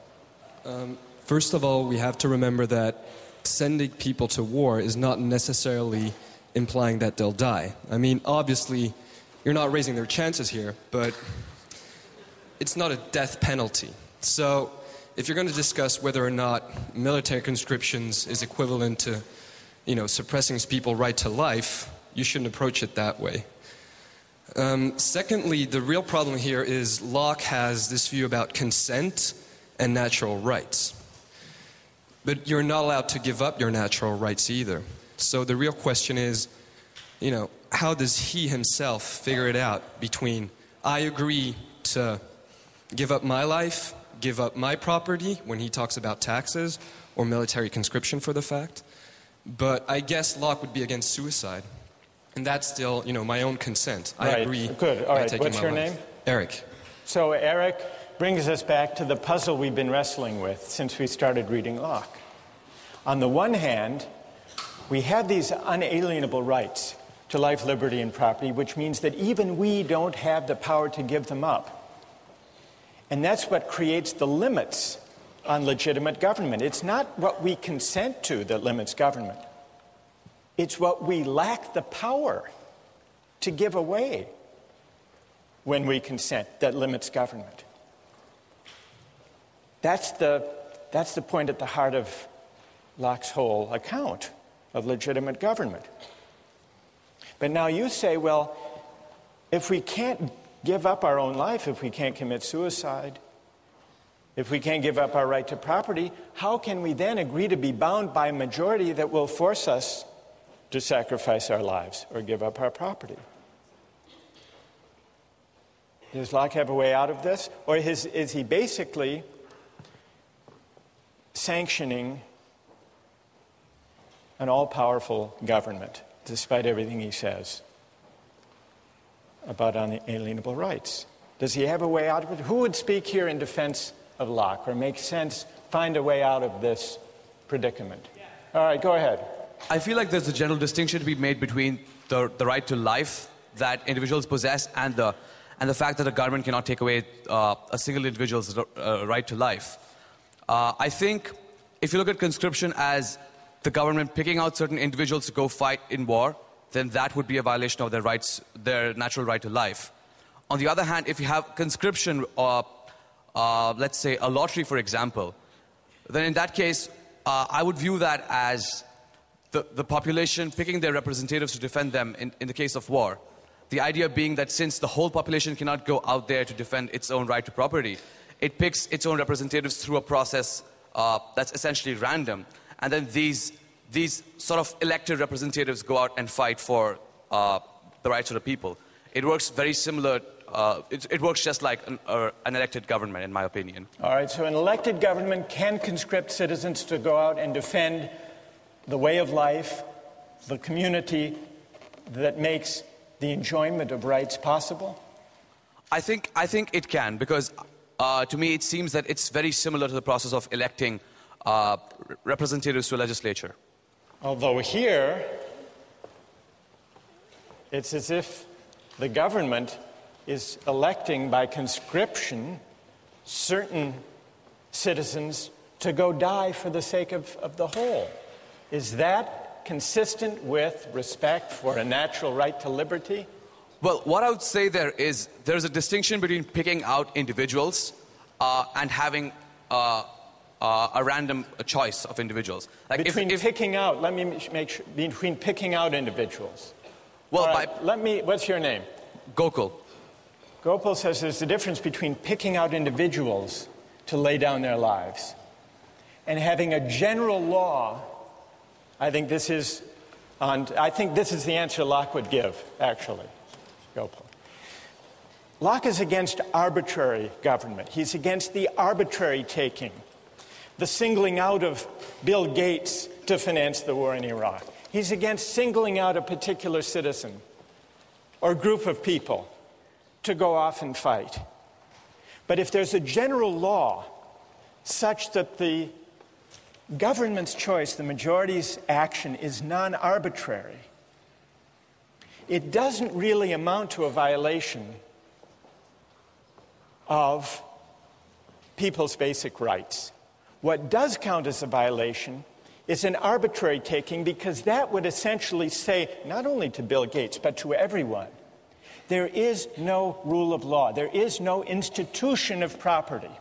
First of all, we have to remember that sending people to war is not necessarily implying that they'll die. I mean, obviously, you're not raising their chances here, but it's not a death penalty. So if you're going to discuss whether or not military conscriptions is equivalent to, suppressing people's right to life, you shouldn't approach it that way. Secondly, the real problem here is Locke has this view about consent and natural rights. But you're not allowed to give up your natural rights either. So the real question is, how does he himself figure it out between I agree to give up my life, give up my property when he talks about taxes or military conscription for the fact, but I guess Locke would be against suicide. And that's still, my own consent. I agree. Good. All right. What's your name? Eric. So Eric brings us back to the puzzle we've been wrestling with since we started reading Locke. On the one hand, we have these unalienable rights to life, liberty, and property, which means that even we don't have the power to give them up. And that's what creates the limits on legitimate government. It's not what we consent to that limits government. It's what we lack the power to give away when we consent that limits government. That's the point at the heart of Locke's whole account of legitimate government. But now you say, well, if we can't give up our own life, if we can't commit suicide, if we can't give up our right to property, how can we then agree to be bound by a majority that will force us to sacrifice our lives or give up our property? Does Locke have a way out of this? Or is he basically sanctioning an all-powerful government, despite everything he says about unalienable rights? Does he have a way out of it? Who would speak here in defense of Locke or make sense, find a way out of this predicament? All right, go ahead. I feel like there's a general distinction to be made between the right to life that individuals possess and the fact that the government cannot take away a single individual's right to life. I think if you look at conscription as the government picking out certain individuals to go fight in war, then that would be a violation of their rights, their natural right to life. On the other hand, if you have conscription, let's say a lottery, for example, then in that case, I would view that as the population picking their representatives to defend them in the case of war. The idea being that since the whole population cannot go out there to defend its own right to property, it picks its own representatives through a process that's essentially random. And then these sort of elected representatives go out and fight for the rights of the people. It works very similar. It works just like an elected government, in my opinion. All right, so an elected government can conscript citizens to go out and defend the way of life, the community that makes the enjoyment of rights possible? I think it can, because to me it seems that it's very similar to the process of electing representatives to a legislature. Although here, it's as if the government is electing by conscription certain citizens to go die for the sake of the whole. Is that consistent with respect for a natural right to liberty? Well, what I would say there's a distinction between picking out individuals and having a random choice of individuals. Like between picking out, let me make sure, between picking out individuals. Well, right, what's your name? Gokul. Gopal says there's a difference between picking out individuals to lay down their lives and having a general law. I think this is the answer Locke would give, actually. Gopal. Locke is against arbitrary government. He's against the arbitrary taking, the singling out of Bill Gates to finance the war in Iraq. He's against singling out a particular citizen or group of people to go off and fight. But if there's a general law such that the government's choice, the majority's action, is non-arbitrary, it doesn't really amount to a violation of people's basic rights. What does count as a violation is an arbitrary taking, because that would essentially say, not only to Bill Gates, but to everyone, there is no rule of law. There is no institution of property,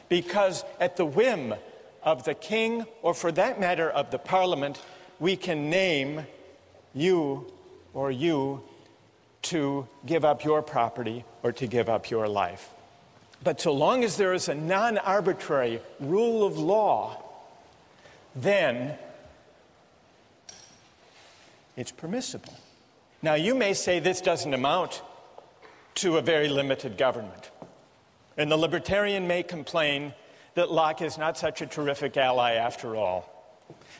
because at the whim of the king, or for that matter of the parliament, we can name you or you to give up your property or to give up your life. But so long as there is a non-arbitrary rule of law, then it's permissible. Now, you may say this doesn't amount to a very limited government. And the libertarian may complain that Locke is not such a terrific ally after all.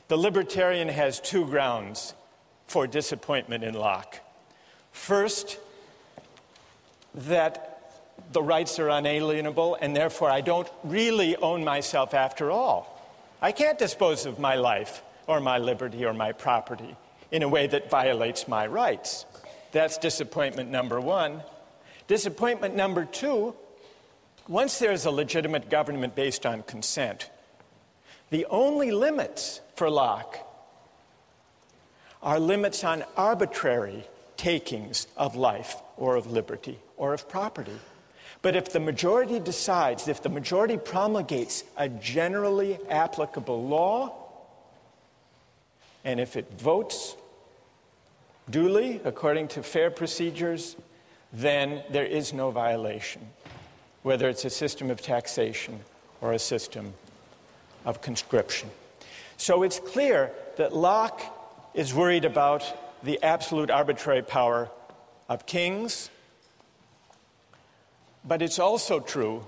The libertarian has two grounds for disappointment in Locke. First, that the rights are unalienable, and therefore I don't really own myself after all. I can't dispose of my life or my liberty or my property in a way that violates my rights. That's disappointment number one. Disappointment number two, once there's a legitimate government based on consent, the only limits for Locke are limits on arbitrary takings of life or of liberty or of property. But if the majority decides, if the majority promulgates a generally applicable law, and if it votes duly according to fair procedures, then there is no violation, whether it's a system of taxation or a system of conscription. So it's clear that Locke is worried about the absolute arbitrary power of kings, but it's also true,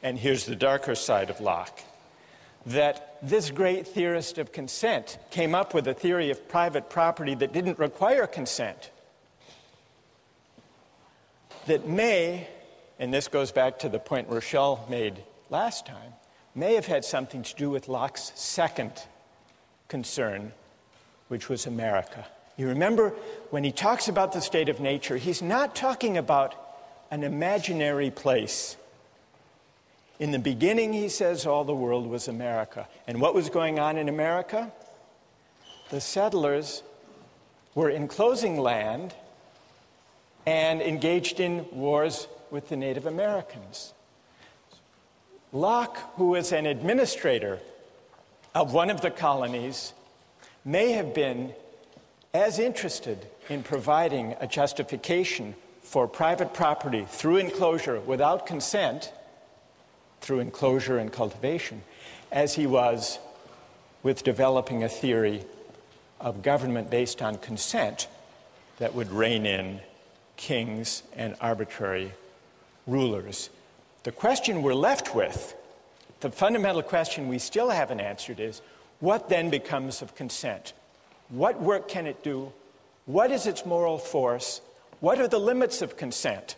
and here's the darker side of Locke, that this great theorist of consent came up with a theory of private property that didn't require consent, that may, and this goes back to the point Rochelle made last time, may have had something to do with Locke's second concern, which was America. You remember, when he talks about the state of nature, he's not talking about an imaginary place. In the beginning, he says, all the world was America. And what was going on in America? The settlers were enclosing land and engaged in wars with the Native Americans. Locke, who was an administrator of one of the colonies, may have been as interested in providing a justification for private property through enclosure without consent, through enclosure and cultivation, as he was with developing a theory of government based on consent that would rein in kings and arbitrary rulers. The question we're left with, the fundamental question we still haven't answered is, what then becomes of consent? What work can it do? What is its moral force? What are the limits of consent?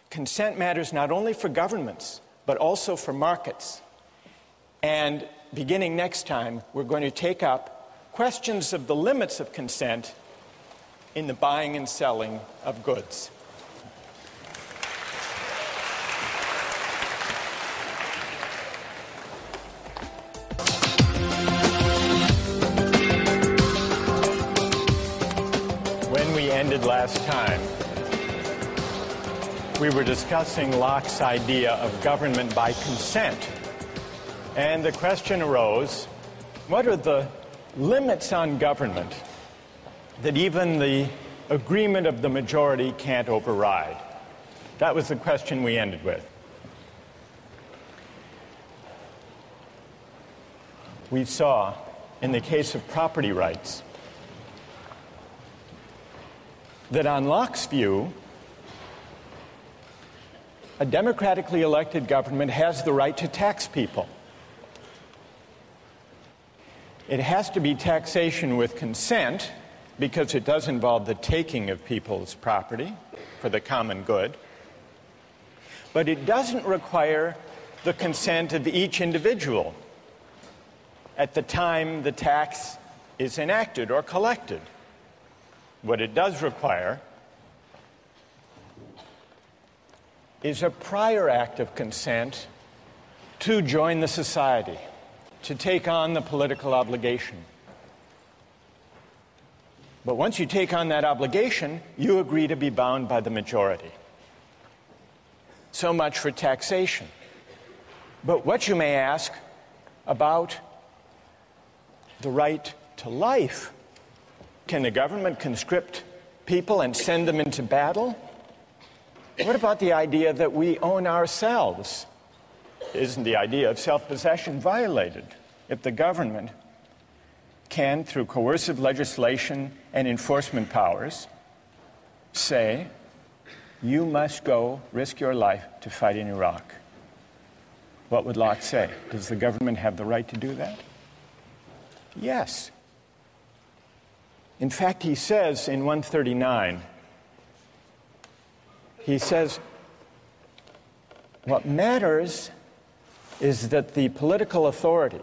Consent matters not only for governments, but also for markets. And beginning next time, we're going to take up questions of the limits of consent in the buying and selling of goods. When we ended last time, we were discussing Locke's idea of government by consent. And the question arose, what are the limits on government that even the agreement of the majority can't override? That was the question we ended with. We saw, in the case of property rights, that on Locke's view, a democratically elected government has the right to tax people. It has to be taxation with consent, because it does involve the taking of people's property for the common good. But it doesn't require the consent of each individual at the time the tax is enacted or collected. What it does require is a prior act of consent to join the society, to take on the political obligation. But once you take on that obligation, you agree to be bound by the majority. So much for taxation. But what you may ask about the right to life, can the government conscript people and send them into battle? What about the idea that we own ourselves? Isn't the idea of self-possession violated if the government can, through coercive legislation and enforcement powers, say, you must go risk your life to fight in Iraq? What would Locke say? Does the government have the right to do that? Yes. In fact, he says in 139, he says, what matters is that the political authority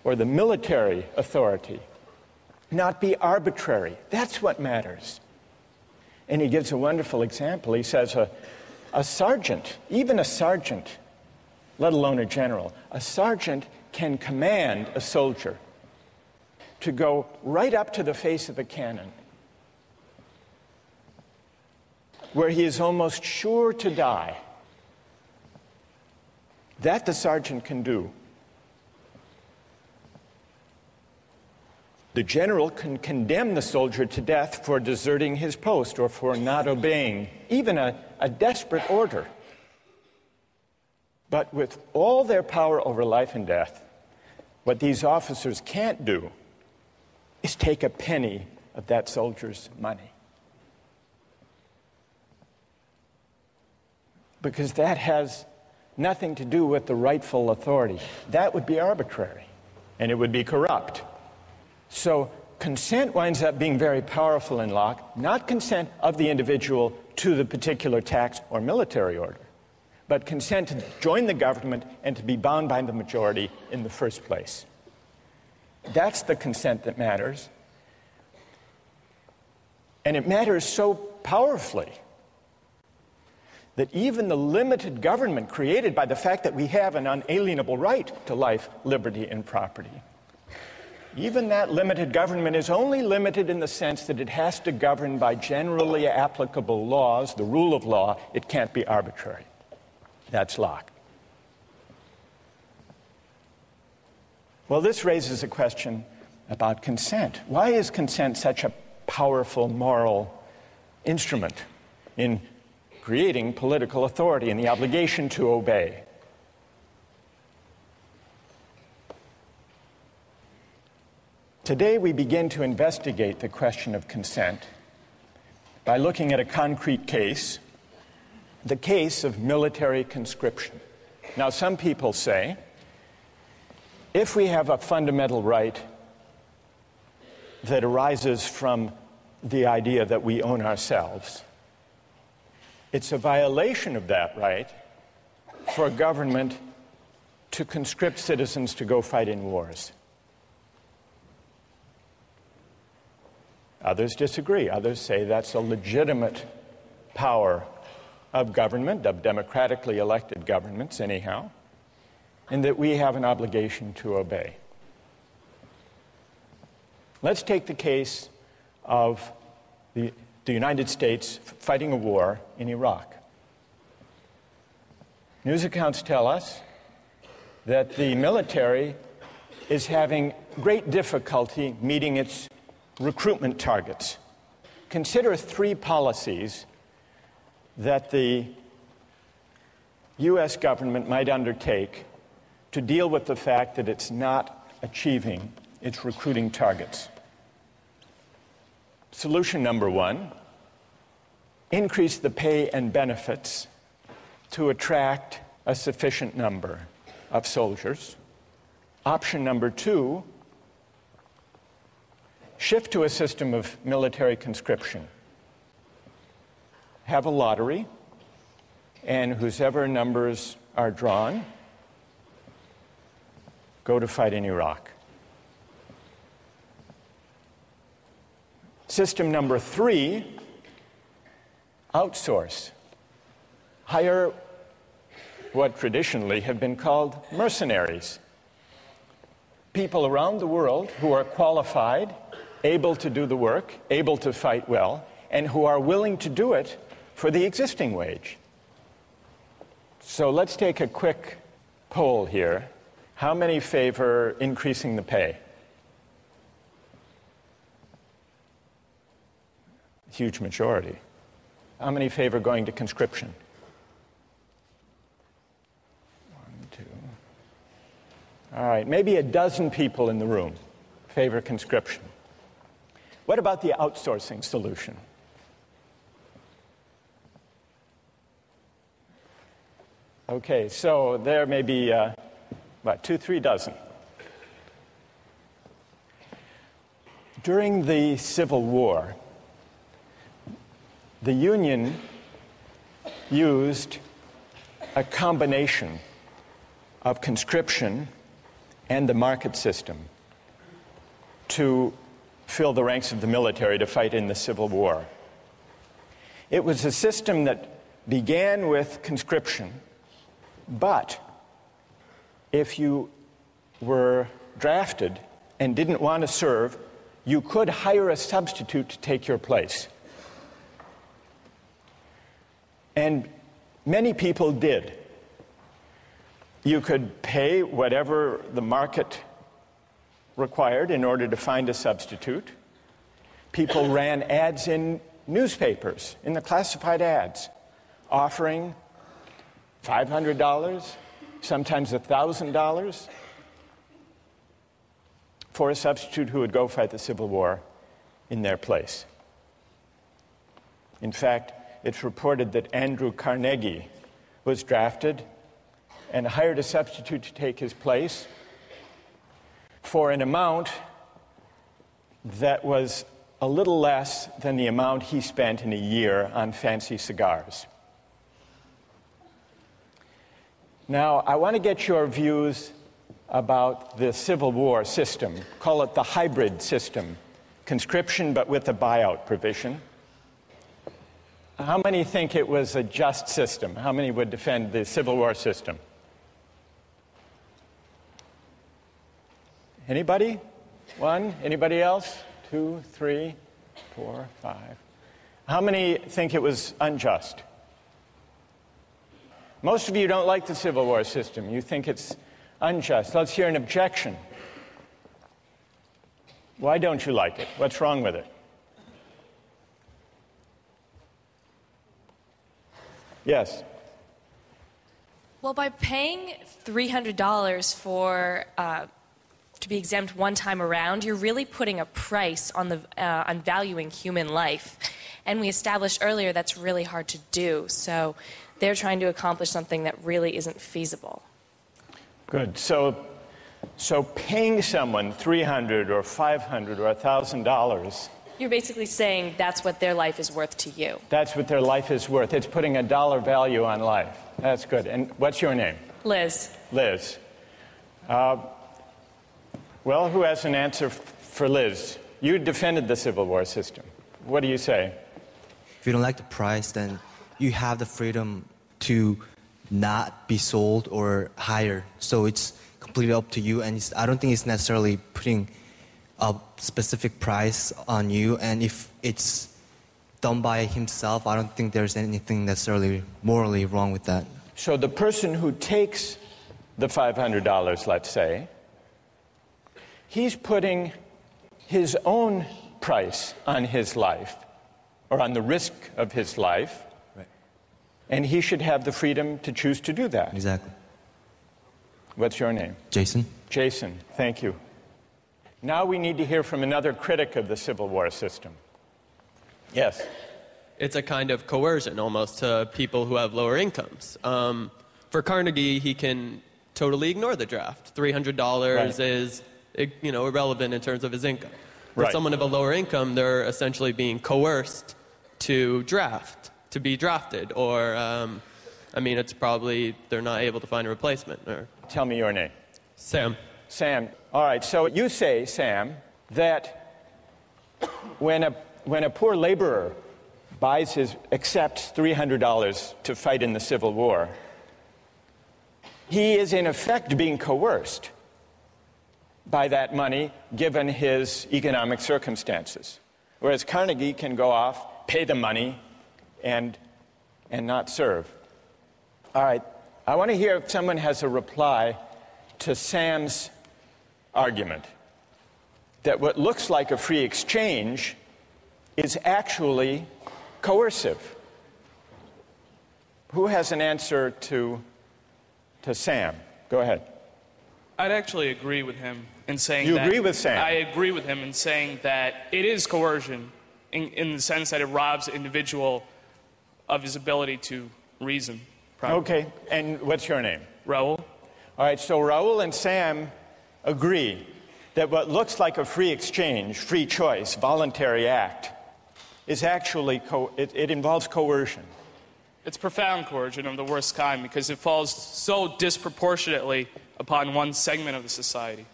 or the military authority not be arbitrary. That's what matters. And he gives a wonderful example. He says a sergeant, even a sergeant, let alone a general, a sergeant can command a soldier to go right up to the face of a cannon where he is almost sure to die. That the sergeant can do. The general can condemn the soldier to death for deserting his post or for not obeying even a desperate order. But with all their power over life and death, what these officers can't do is take a penny of that soldier's money. Because that has nothing to do with the rightful authority. That would be arbitrary, and it would be corrupt. So consent winds up being very powerful in Locke, not consent of the individual to the particular tax or military order, but consent to join the government and to be bound by the majority in the first place. That's the consent that matters. And it matters so powerfully that even the limited government created by the fact that we have an unalienable right to life, liberty, and property, even that limited government is only limited in the sense that it has to govern by generally applicable laws, the rule of law. It can't be arbitrary. That's Locke. Well, this raises a question about consent. Why is consent such a powerful moral instrument in creating political authority and the obligation to obey? Today we begin to investigate the question of consent by looking at a concrete case, the case of military conscription. Now, some people say, if we have a fundamental right that arises from the idea that we own ourselves, it's a violation of that right for a government to conscript citizens to go fight in wars. Others disagree. Others say that's a legitimate power of government, of democratically elected governments anyhow, and that we have an obligation to obey. Let's take the case of the United States fighting a war in Iraq. News accounts tell us that the military is having great difficulty meeting its recruitment targets. Consider three policies that the U.S. government might undertake to deal with the fact that it's not achieving its recruiting targets. Solution number one, increase the pay and benefits to attract a sufficient number of soldiers. Option number two, shift to a system of military conscription. Have a lottery, and whosever numbers are drawn go to fight in Iraq. System number three, outsource. Hire what traditionally have been called mercenaries. People around the world who are qualified, able to do the work, able to fight well, and who are willing to do it for the existing wage. So let's take a quick poll here. How many favor increasing the pay? Huge majority. How many favor going to conscription? 1, 2. All right, maybe a dozen people in the room favor conscription. What about the outsourcing solution? Okay, so there may be, about 2, 3 dozen. During the Civil War, the Union used a combination of conscription and the market system to fill the ranks of the military to fight in the Civil War. It was a system that began with conscription, but if you were drafted and didn't want to serve, you could hire a substitute to take your place. And many people did. You could pay whatever the market required in order to find a substitute. People ran ads in newspapers, in the classified ads, offering $500, sometimes $1,000 for a substitute who would go fight the Civil War in their place. In fact, it's reported that Andrew Carnegie was drafted and hired a substitute to take his place for an amount that was a little less than the amount he spent in a year on fancy cigars. Now, I want to get your views about the Civil War system. Call it the hybrid system, conscription but with a buyout provision. How many think it was a just system? How many would defend the Civil War system? Anybody? 1? Anybody else? 2, 3, 4, 5. How many think it was unjust? Most of you don't like the Civil War system. You think it's unjust. Let's hear an objection. Why don't you like it? What's wrong with it? Yes. Well, by paying $300 for to be exempt one time around, you're really putting a price on on valuing human life. And we established earlier that's really hard to do. So they're trying to accomplish something that really isn't feasible. Good. So paying someone $300 or $500 or $1,000. You're basically saying that's what their life is worth to you. That's what their life is worth. It's putting a dollar value on life. That's good. And what's your name? Liz. Liz. Well, who has an answer for Liz? You defended the Civil War system. What do you say? If you don't like the price, then you have the freedom to not be sold or hired. So it's completely up to you. And I don't think it's necessarily putting a specific price on you. And if it's done by himself, I don't think there's anything necessarily morally wrong with that. So the person who takes the $500, let's say, he's putting his own price on his life, or on the risk of his life, right. And he should have the freedom to choose to do that. Exactly. What's your name? Jason. Jason, thank you. Now we need to hear from another critic of the Civil War system. Yes? It's a kind of coercion almost to people who have lower incomes. For Carnegie, he can totally ignore the draft. $300 Right. is irrelevant in terms of his income. For Right. someone of a lower income, they're essentially being coerced to be drafted, or, it's probably they're not able to find a replacement. Or Tell me your name. Sam. Sam. All right, so you say, Sam, that when a poor laborer accepts $300 to fight in the Civil War, he is in effect being coerced by that money given his economic circumstances. Whereas Carnegie can go off, pay the money, and not serve. All right, I want to hear if someone has a reply to Sam's argument that what looks like a free exchange is actually coercive? Who has an answer to Sam? Go ahead. I'd actually agree with him in saying You that... agree with Sam? I agree with him in saying that it is coercion in the sense that it robs the individual of his ability to reason. Probably. Okay, and what's your name? Raul. All right, so Raul and Sam agree that what looks like a free exchange, free choice, voluntary act, is actually, it involves coercion. It's profound coercion of the worst kind because it falls so disproportionately upon one segment of the society.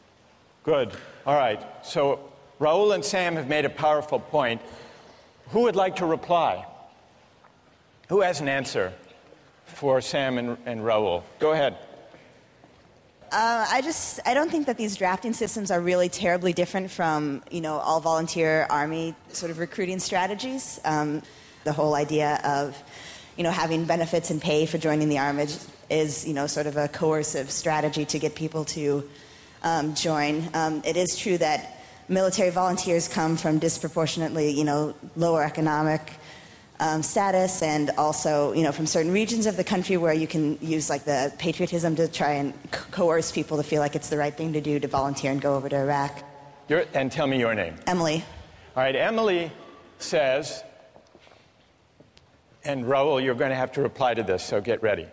Good. All right. So Raul and Sam have made a powerful point. Who would like to reply? Who has an answer for Sam and Raul? Go ahead. I don't think that these drafting systems are really terribly different from, all volunteer Army sort of recruiting strategies. The whole idea of, having benefits and pay for joining the Army is, sort of a coercive strategy to get people to join. It is true that military volunteers come from disproportionately, lower economic status, and also, from certain regions of the country where you can use like the patriotism to try and coerce people to feel like it's the right thing to do to volunteer and go over to Iraq. And tell me your name. Emily. All right, Emily says, and Raul, you're going to have to reply to this, so get ready.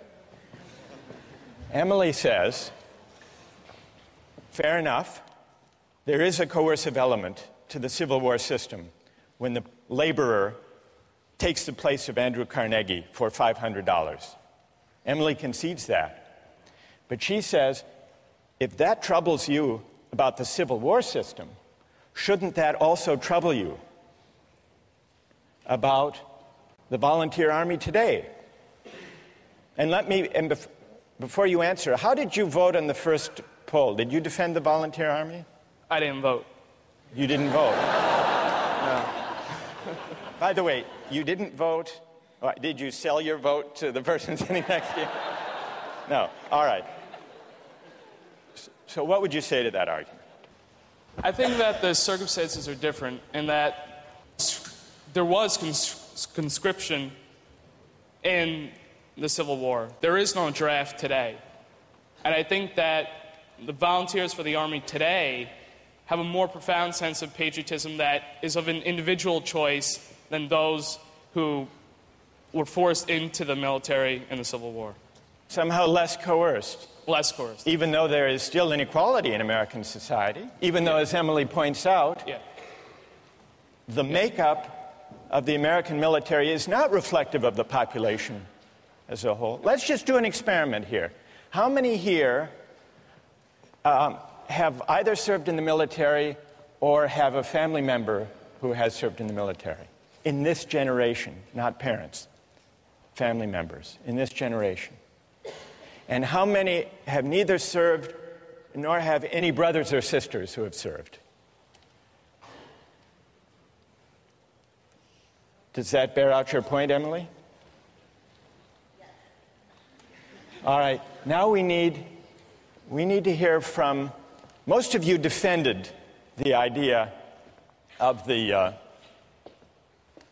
Emily says, fair enough, there is a coercive element to the Civil War system when the laborer takes the place of Andrew Carnegie for $500. Emily concedes that. But she says, if that troubles you about the Civil War system, shouldn't that also trouble you about the volunteer army today? And before you answer, how did you vote on the first poll? Did you defend the volunteer army? I didn't vote. You didn't vote? No. By the way, you didn't vote. Did you sell your vote to the person sitting next to you? No. All right. So what would you say to that argument? I think that the circumstances are different in that there was conscription in the Civil War. There is no draft today. And I think that the volunteers for the Army today have a more profound sense of patriotism that is of an individual choice than those who were forced into the military in the Civil War. Somehow less coerced. Less coerced. Even though there is still inequality in American society, even though, as Emily points out, the makeup of the American military is not reflective of the population as a whole. Let's just do an experiment here. How many here have either served in the military or have a family member who has served in the military? In this generation, not parents, family members, in this generation. And how many have neither served nor have any brothers or sisters who have served? Does that bear out your point, Emily? Yes. All right, now we need to hear from, most of you defended the idea of the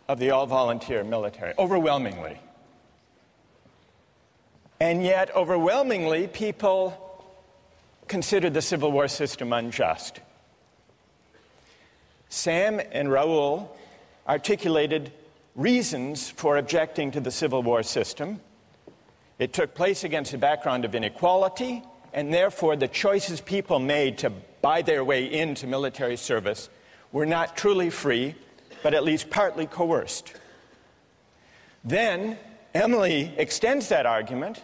all-volunteer military, overwhelmingly. And yet, overwhelmingly, people consider the Civil War system unjust. Sam and Raul articulated reasons for objecting to the Civil War system. It took place against a background of inequality, and therefore the choices people made to buy their way into military service were not truly free, but at least partly coerced. Then Emily extends that argument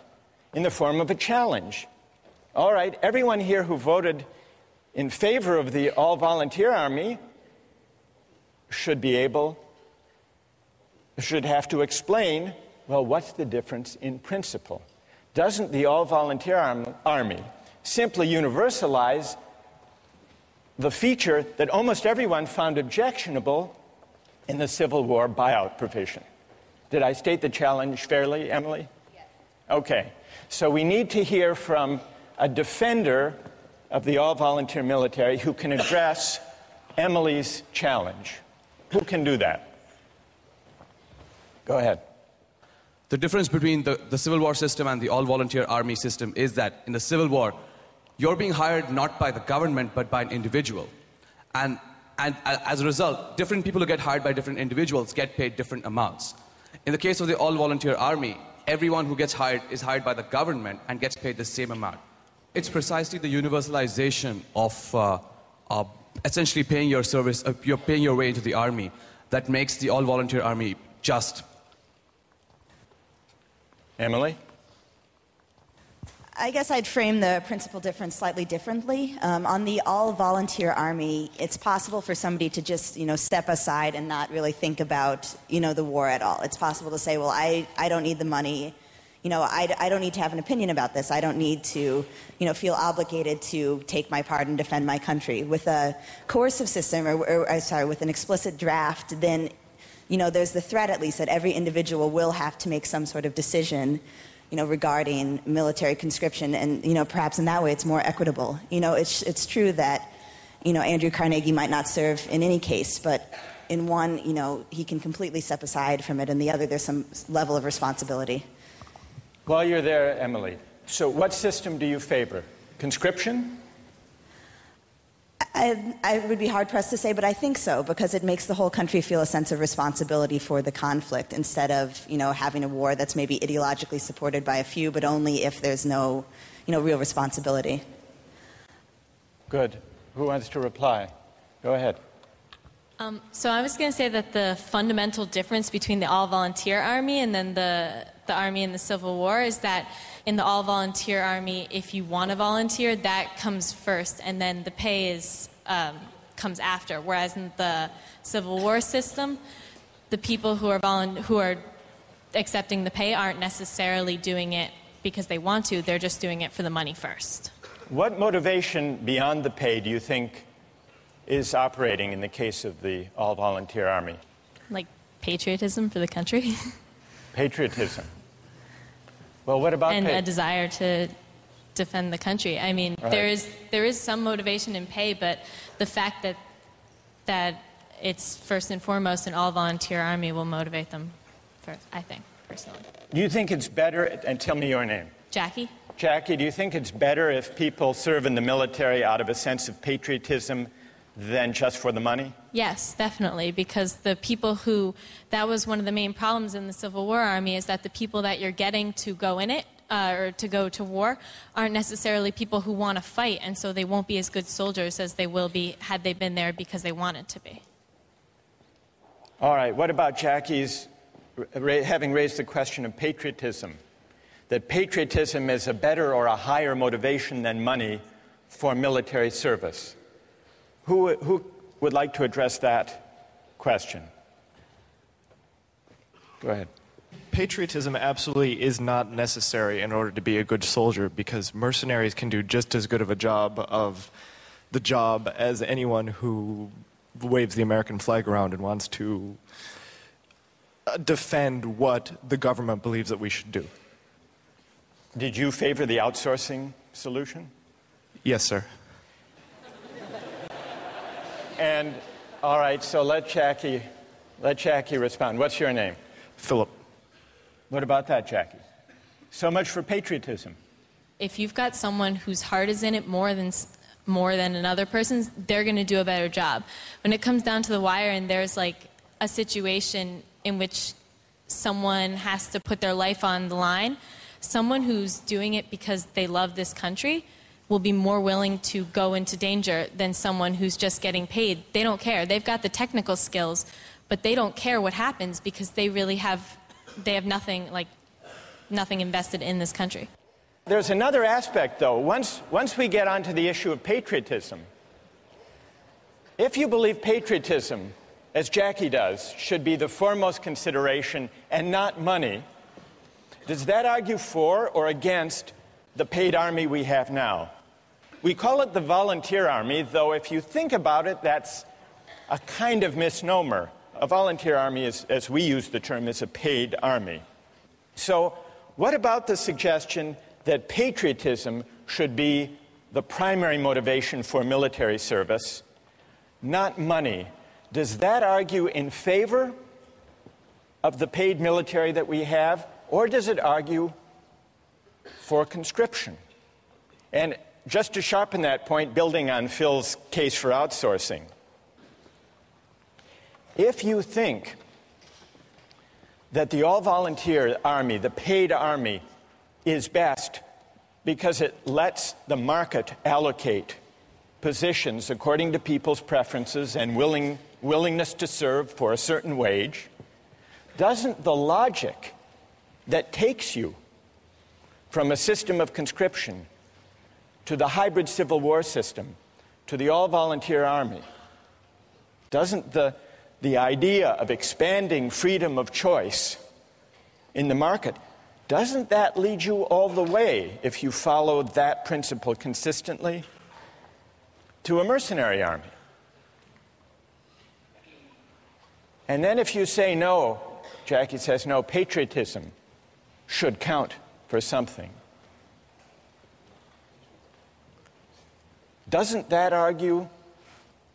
in the form of a challenge. All right, everyone here who voted in favor of the all-volunteer army should have to explain, well, what's the difference in principle? Doesn't the all-volunteer army simply universalize the feature that almost everyone found objectionable in the Civil War buyout provision? Did I state the challenge fairly, Emily? Yes. Okay. So we need to hear from a defender of the all-volunteer military who can address Emily's challenge. Who can do that? Go ahead. The difference between the Civil War system and the all-volunteer army system is that in the Civil War, you're being hired not by the government, but by an individual. And as a result, different people who get hired by different individuals get paid different amounts. In the case of the all-volunteer army, everyone who gets hired is hired by the government and gets paid the same amount. It's precisely the universalization of essentially paying your service, you're paying your way into the army, that makes the all-volunteer army just. Emily? I guess I'd frame the principal difference slightly differently. On the all-volunteer army, it's possible for somebody to just, step aside and not really think about, the war at all. It's possible to say, well, I don't need the money. I don't need to have an opinion about this. I don't need to, feel obligated to take my part and defend my country. With a coercive system, with an explicit draft, then, there's the threat, at least, that every individual will have to make some sort of decision regarding military conscription, and perhaps in that way it's more equitable. It's true that Andrew Carnegie might not serve in any case, but in one he can completely step aside from it, and the other there's some level of responsibility. While you're there, Emily, so what system do you favor? Conscription? I would be hard-pressed to say, but I think so, because it makes the whole country feel a sense of responsibility for the conflict, instead of, having a war that's maybe ideologically supported by a few, but only if there's no, real responsibility. Good. Who wants to reply? Go ahead. So I was going to say that the fundamental difference between the all-volunteer army and then the army in the Civil War is that in the all-volunteer army, if you want to volunteer, that comes first, and then the pay comes after. Whereas in the Civil War system, the people who are accepting the pay aren't necessarily doing it because they want to. They're just doing it for the money first. What motivation beyond the pay do you think is operating in the case of the all-volunteer army? Like patriotism for the country. Patriotism. Well, what about and a desire to defend the country. I mean, right. there is some motivation in pay, but the fact that it's first and foremost an all-volunteer army will motivate them first, I think, personally. Do you think it's better, and tell me your name. Jackie? Jackie, do you think it's better if people serve in the military out of a sense of patriotism than just for the money? Yes, definitely, because the people that was one of the main problems in the Civil War Army, is that the people that you're getting to go in it, or to go to war, aren't necessarily people who want to fight, and so they won't be as good soldiers as they will be had they been there because they wanted to be. All right, what about Jackie's having raised the question of patriotism? That patriotism is a better or a higher motivation than money for military service. Who would like to address that question? Go ahead. Patriotism absolutely is not necessary in order to be a good soldier, because mercenaries can do just as good of a job as anyone who waves the American flag around and wants to defend what the government believes that we should do. Did you favor the outsourcing solution? Yes, sir. And, all right, so let Jackie respond. What's your name? Philip. What about that, Jackie? So much for patriotism. If you've got someone whose heart is in it more than another person's, they're going to do a better job. When it comes down to the wire and there's like a situation in which someone has to put their life on the line, someone who's doing it because they love this country will be more willing to go into danger than someone who's just getting paid. They don't care. They've got the technical skills, but they don't care what happens because they have nothing invested in this country. There's another aspect, though. Once we get onto the issue of patriotism, if you believe patriotism, as Jackie does, should be the foremost consideration and not money, does that argue for or against the paid army we have now? We call it the volunteer army, though if you think about it, that's a kind of misnomer. A volunteer army, as we use the term, is a paid army. So what about the suggestion that patriotism should be the primary motivation for military service, not money? Does that argue in favor of the paid military that we have, or does it argue for conscription? And just to sharpen that point, building on Phil's case for outsourcing, if you think that the all-volunteer army, the paid army, is best because it lets the market allocate positions according to people's preferences and willingness to serve for a certain wage, doesn't the logic that takes you from a system of conscription to the hybrid Civil War system, to the all-volunteer army, doesn't the idea of expanding freedom of choice in the market, doesn't that lead you all the way, if you follow that principle consistently, to a mercenary army? And then if you say no, Jackie says no, patriotism should count for something. Doesn't that argue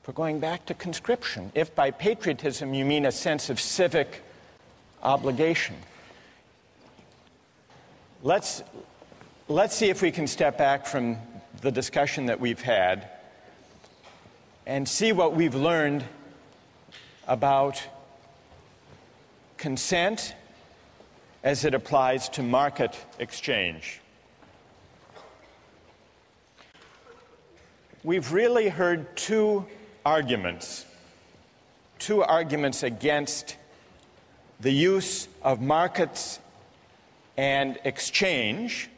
for going back to conscription, if by patriotism you mean a sense of civic obligation? Let's see if we can step back from the discussion that we've had and see what we've learned about consent as it applies to market exchange. We've really heard two arguments against the use of markets and exchange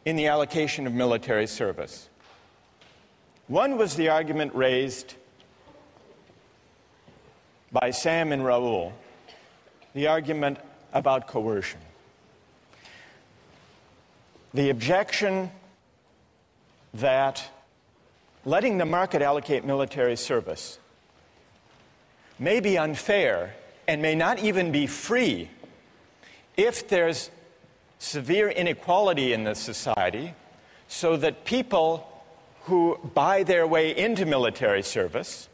in the allocation of military service. One was the argument raised by Sam and Raul, the argument about coercion. The objection that letting the market allocate military service may be unfair and may not even be free if there's severe inequality in the society, so that people who buy their way into military service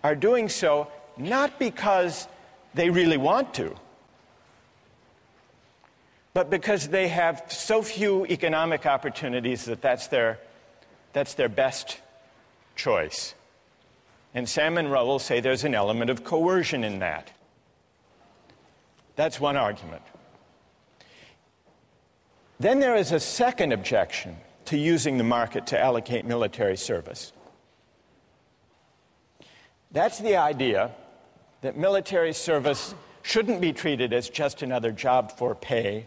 are doing so not because they really want to, but because they have so few economic opportunities that that's their best choice. And Sam and Raul say there's an element of coercion in that. That's one argument. Then there is a second objection to using the market to allocate military service. That's the idea that military service shouldn't be treated as just another job for pay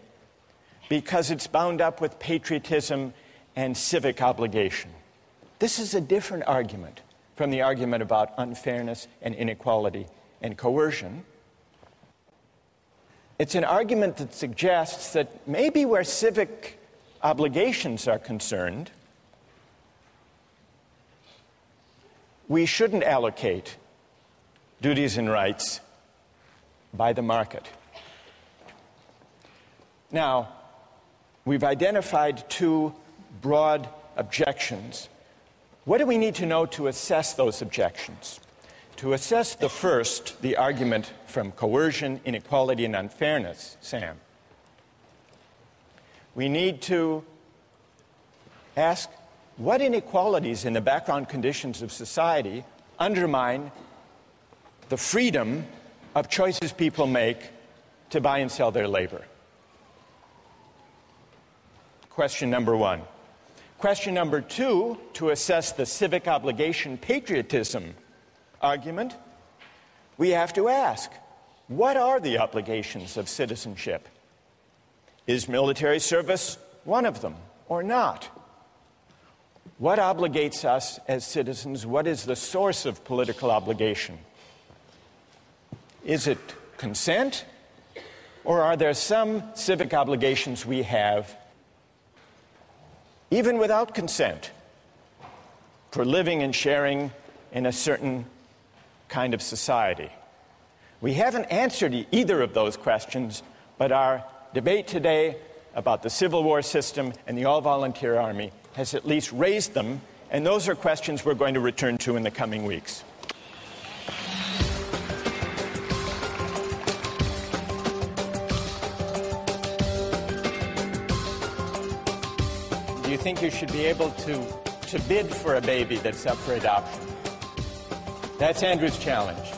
because it's bound up with patriotism and civic obligation. This is a different argument from the argument about unfairness and inequality and coercion. It's an argument that suggests that maybe where civic obligations are concerned, we shouldn't allocate duties and rights by the market. Now, we've identified two broad objections. What do we need to know to assess those objections? To assess the first, the argument from coercion, inequality, and unfairness, Sam, we need to ask what inequalities in the background conditions of society undermine the freedom of choices people make to buy and sell their labor. Question number one. Question number two, to assess the civic obligation patriotism argument, we have to ask, what are the obligations of citizenship? Is military service one of them or not? What obligates us as citizens? What is the source of political obligation? Is it consent, or are there some civic obligations we have even without consent for living and sharing in a certain kind of society? We haven't answered either of those questions, but our debate today about the Civil War system and the all-volunteer army has at least raised them, and those are questions we're going to return to in the coming weeks. Do you think you should be able to bid for a baby that's up for adoption? That's Andrew's challenge.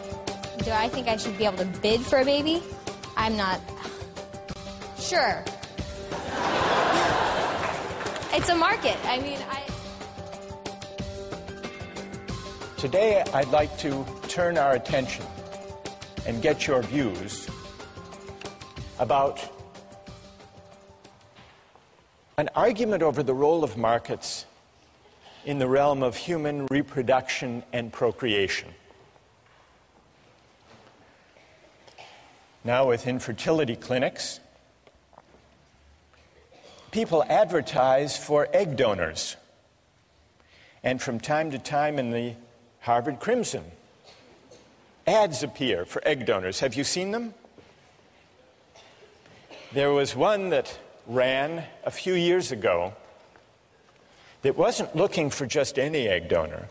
Do I think I should be able to bid for a baby? I'm not sure. It's a market. I mean, Today, I'd like to turn our attention and get your views about an argument over the role of markets in the realm of human reproduction and procreation. Now, with infertility clinics, people advertise for egg donors. And from time to time in the Harvard Crimson, ads appear for egg donors. Have you seen them? There was one that ran a few years ago that wasn't looking for just any egg donor.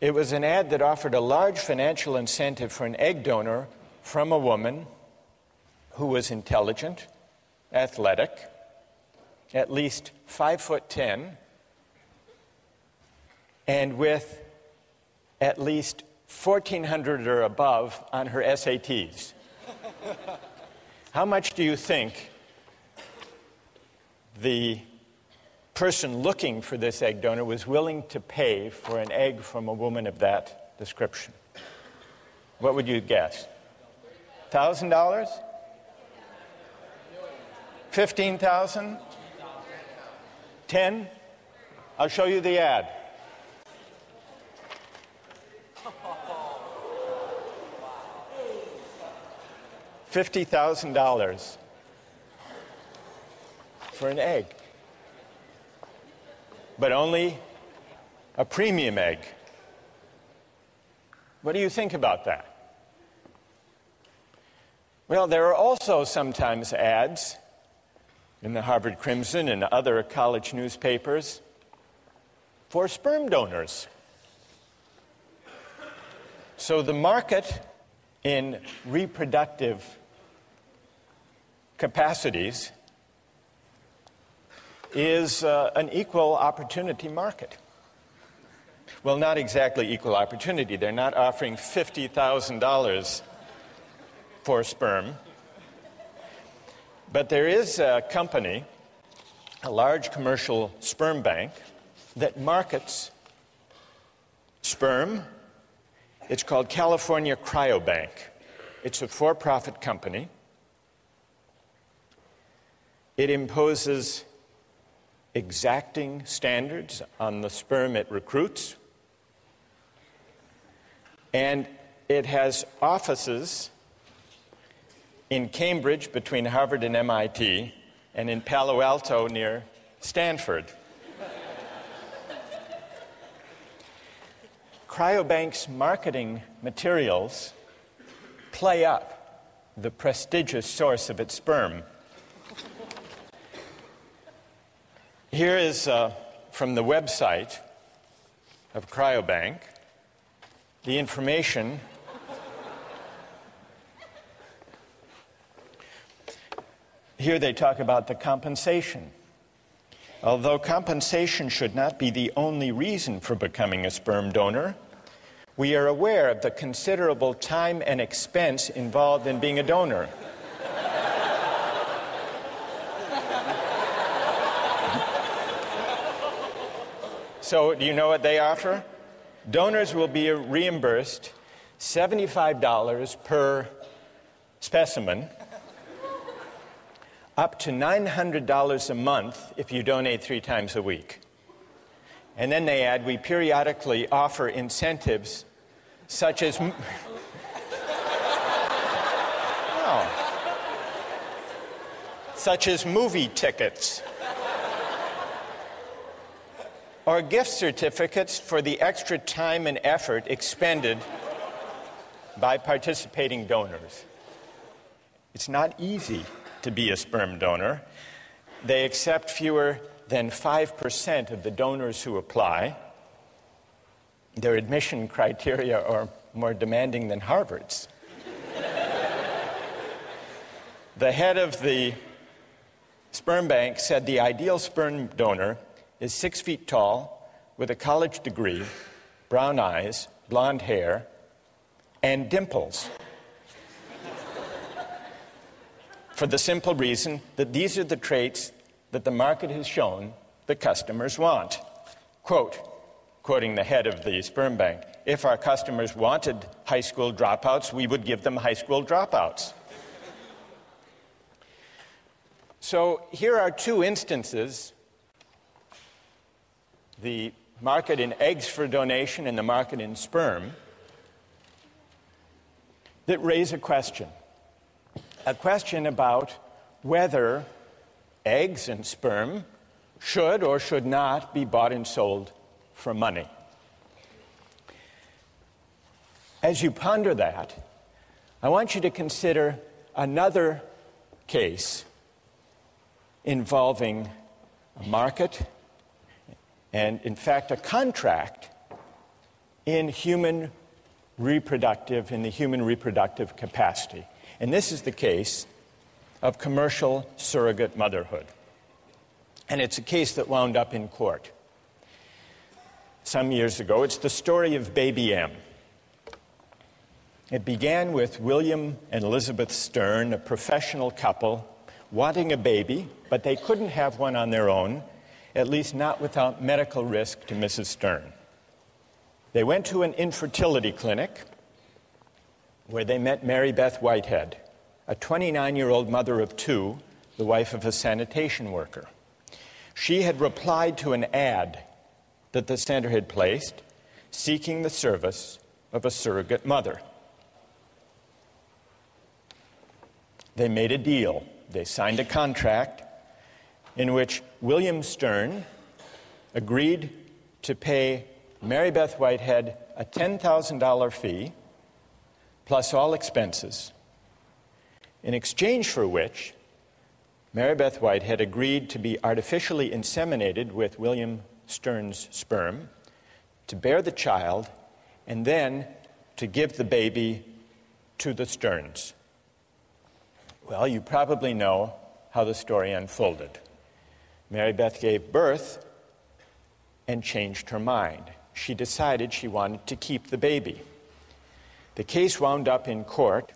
It was an ad that offered a large financial incentive for an egg donor from a woman who was intelligent, athletic, at least 5'10", and with at least 1,400 or above on her SATs. How much do you think the person looking for this egg donor was willing to pay for an egg from a woman of that description? What would you guess? $1,000? 15,000? 10? I'll show you the ad. $50,000 for an egg, but only a premium egg. What do you think about that? Well, there are also sometimes ads in the Harvard Crimson and other college newspapers for sperm donors. So the market in reproductive capacities is an equal opportunity market. Well, not exactly equal opportunity. They're not offering $50,000 for sperm. But there is a company, a large commercial sperm bank, that markets sperm. It's called California Cryobank. It's a for-profit company. It imposes exacting standards on the sperm it recruits. And it has offices in Cambridge between Harvard and MIT, and in Palo Alto near Stanford. Cryobank's marketing materials play up the prestigious source of its sperm. Here is from the website of Cryobank the information here. They talk about the compensation. Although compensation should not be the only reason for becoming a sperm donor, we are aware of the considerable time and expense involved in being a donor. So, do you know what they offer? Donors will be reimbursed $75 per specimen, up to $900 a month if you donate 3 times a week. And then they add, we periodically offer incentives such as... such as movie tickets or gift certificates for the extra time and effort expended by participating donors. It's not easy to be a sperm donor. They accept fewer than 5% of the donors who apply. Their admission criteria are more demanding than Harvard's. The head of the sperm bank said the ideal sperm donor is 6 feet tall, with a college degree, brown eyes, blonde hair, and dimples. For the simple reason that these are the traits that the market has shown the customers want. Quoting the head of the sperm bank, if our customers wanted high school dropouts, we would give them high school dropouts. So here are two instances, the market in eggs for donation and the market in sperm, that raise a question about whether eggs and sperm should or should not be bought and sold for money. As you ponder that, I want you to consider another case involving a market and, in fact, a contract in the human reproductive capacity. And this is the case of commercial surrogate motherhood. And it's a case that wound up in court some years ago. It's the story of Baby M. It began with William and Elizabeth Stern, a professional couple, wanting a baby, but they couldn't have one on their own, at least not without medical risk to Mrs. Stern. They went to an infertility clinic where they met Mary Beth Whitehead, a 29-year-old mother of two, the wife of a sanitation worker. She had replied to an ad that the center had placed, seeking the service of a surrogate mother. They made a deal. They signed a contract in which William Stern agreed to pay Mary Beth Whitehead a $10,000 fee plus all expenses, in exchange for which Mary Beth Whitehead agreed to be artificially inseminated with William Stern's sperm, to bear the child, and then to give the baby to the Sterns. Well, you probably know how the story unfolded. Mary Beth gave birth and changed her mind. She decided she wanted to keep the baby. The case wound up in court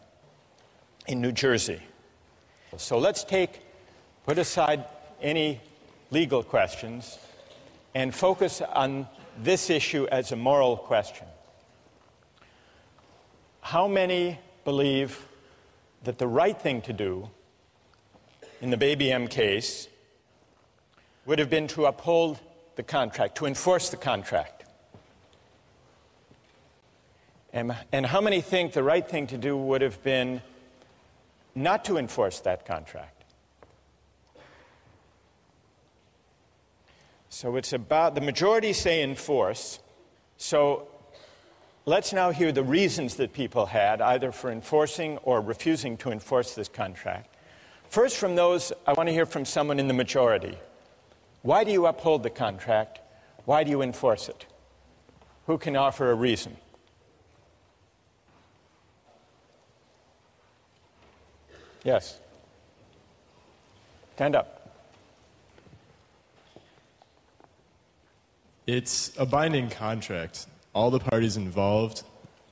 in New Jersey. So let's put aside any legal questions and focus on this issue as a moral question. How many believe that the right thing to do in the Baby M case would have been to uphold the contract, to enforce the contract? And how many think the right thing to do would have been not to enforce that contract? So it's about, the majority say enforce. So let's now hear the reasons that people had, either for enforcing or refusing to enforce this contract. First, from those, I want to hear from someone in the majority. Why do you uphold the contract? Why do you enforce it? Who can offer a reason? Yes. Stand up. It's a binding contract. All the parties involved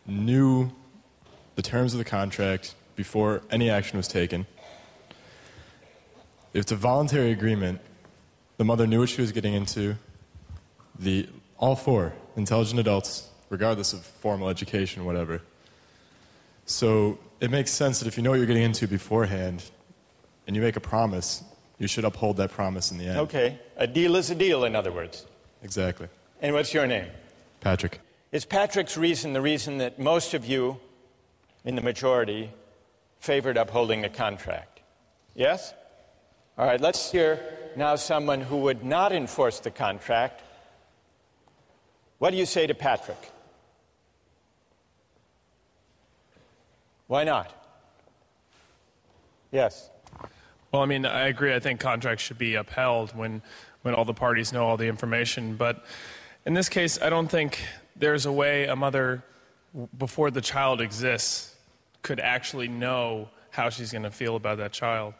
knew the terms of the contract before any action was taken. It's a voluntary agreement. The mother knew what she was getting into. All four intelligent adults, regardless of formal education, whatever. So it makes sense that if you know what you're getting into beforehand and you make a promise, you should uphold that promise in the end. Okay. A deal is a deal, in other words. Exactly. And what's your name? Patrick. Is Patrick's reason the reason that most of you in the majority favored upholding the contract? Yes? All right, let's hear now someone who would not enforce the contract. What do you say to Patrick? Why not? Yes. Well, I mean, I agree. I think contracts should be upheld when all the parties know all the information. But in this case, I don't think there's a way a mother, before the child exists, could actually know how she's going to feel about that child.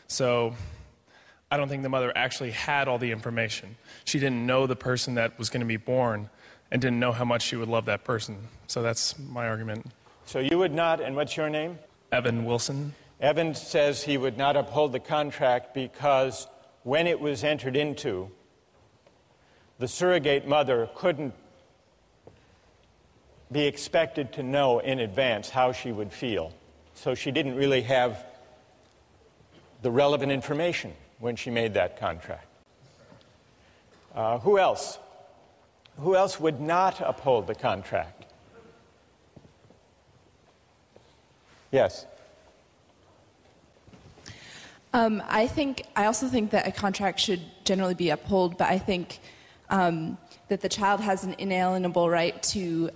So I don't think the mother actually had all the information. She didn't know the person that was going to be born and didn't know how much she would love that person. So that's my argument. So you would not, and what's your name? Evan Wilson. Evan says he would not uphold the contract because when it was entered into, the surrogate mother couldn't be expected to know in advance how she would feel. So she didn't really have the relevant information when she made that contract. Who else? Who else would not uphold the contract? Yes. I also think that a contract should generally be upheld, but I think that the child has an inalienable right to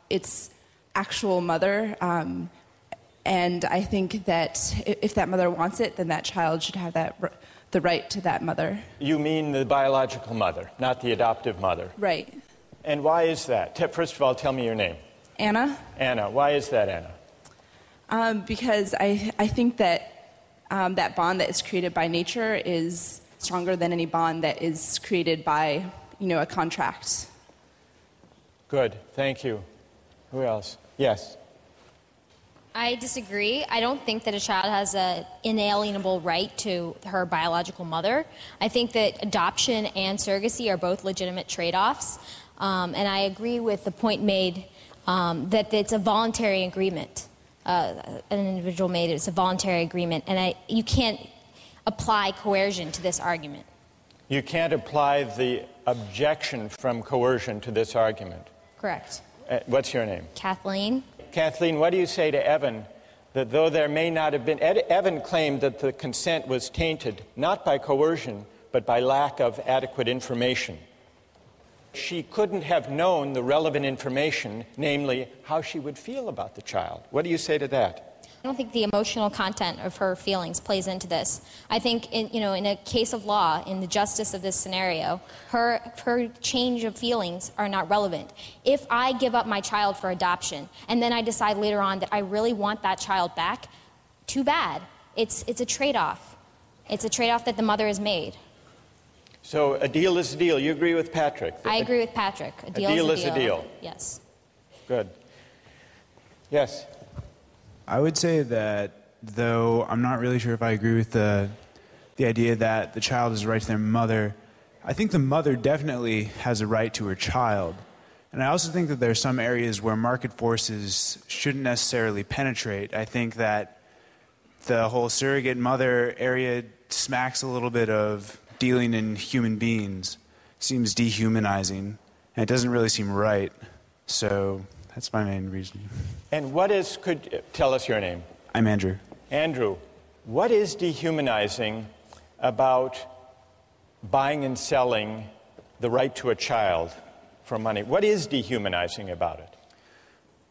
its actual mother, and I think that if that mother wants it, then that child should have the right to that mother. You mean the biological mother, not the adoptive mother? Right. And why is that? First of all, tell me your name. Anna? Anna. Why is that, Anna? Because I think that that bond that is created by nature is stronger than any bond that is created by, a contract. Good. Thank you. Who else? Yes. I disagree. I don't think that a child has an inalienable right to her biological mother. I think that adoption and surrogacy are both legitimate trade-offs. And I agree with the point made that it's a voluntary agreement. An individual made it. It's a voluntary agreement. And you can't apply coercion to this argument. You can't apply the objection from coercion to this argument. Correct. What's your name? Kathleen. Kathleen, what do you say to Evan that though there may not have been... Evan claimed that the consent was tainted not by coercion but by lack of adequate information. She couldn't have known the relevant information, namely how she would feel about the child. What do you say to that? I don't think the emotional content of her feelings plays into this. I think, in a case of law, in the justice of this scenario, her change of feelings are not relevant. If I give up my child for adoption, and then I decide later on that I really want that child back, too bad. It's a trade-off. It's a trade-off that the mother has made. So a deal is a deal. You agree with Patrick? I agree with Patrick. A deal is a deal. Yes. Good. Yes. I would say that, though I'm not really sure if I agree with the idea that the child has a right to their mother, I think the mother definitely has a right to her child. And I also think that there are some areas where market forces shouldn't necessarily penetrate. I think that the whole surrogate mother area smacks a little bit of dealing in human beings. It seems dehumanizing, and it doesn't really seem right. So that's my main reasoning. And tell us your name. I'm Andrew. Andrew, what is dehumanizing about buying and selling the right to a child for money? What is dehumanizing about it?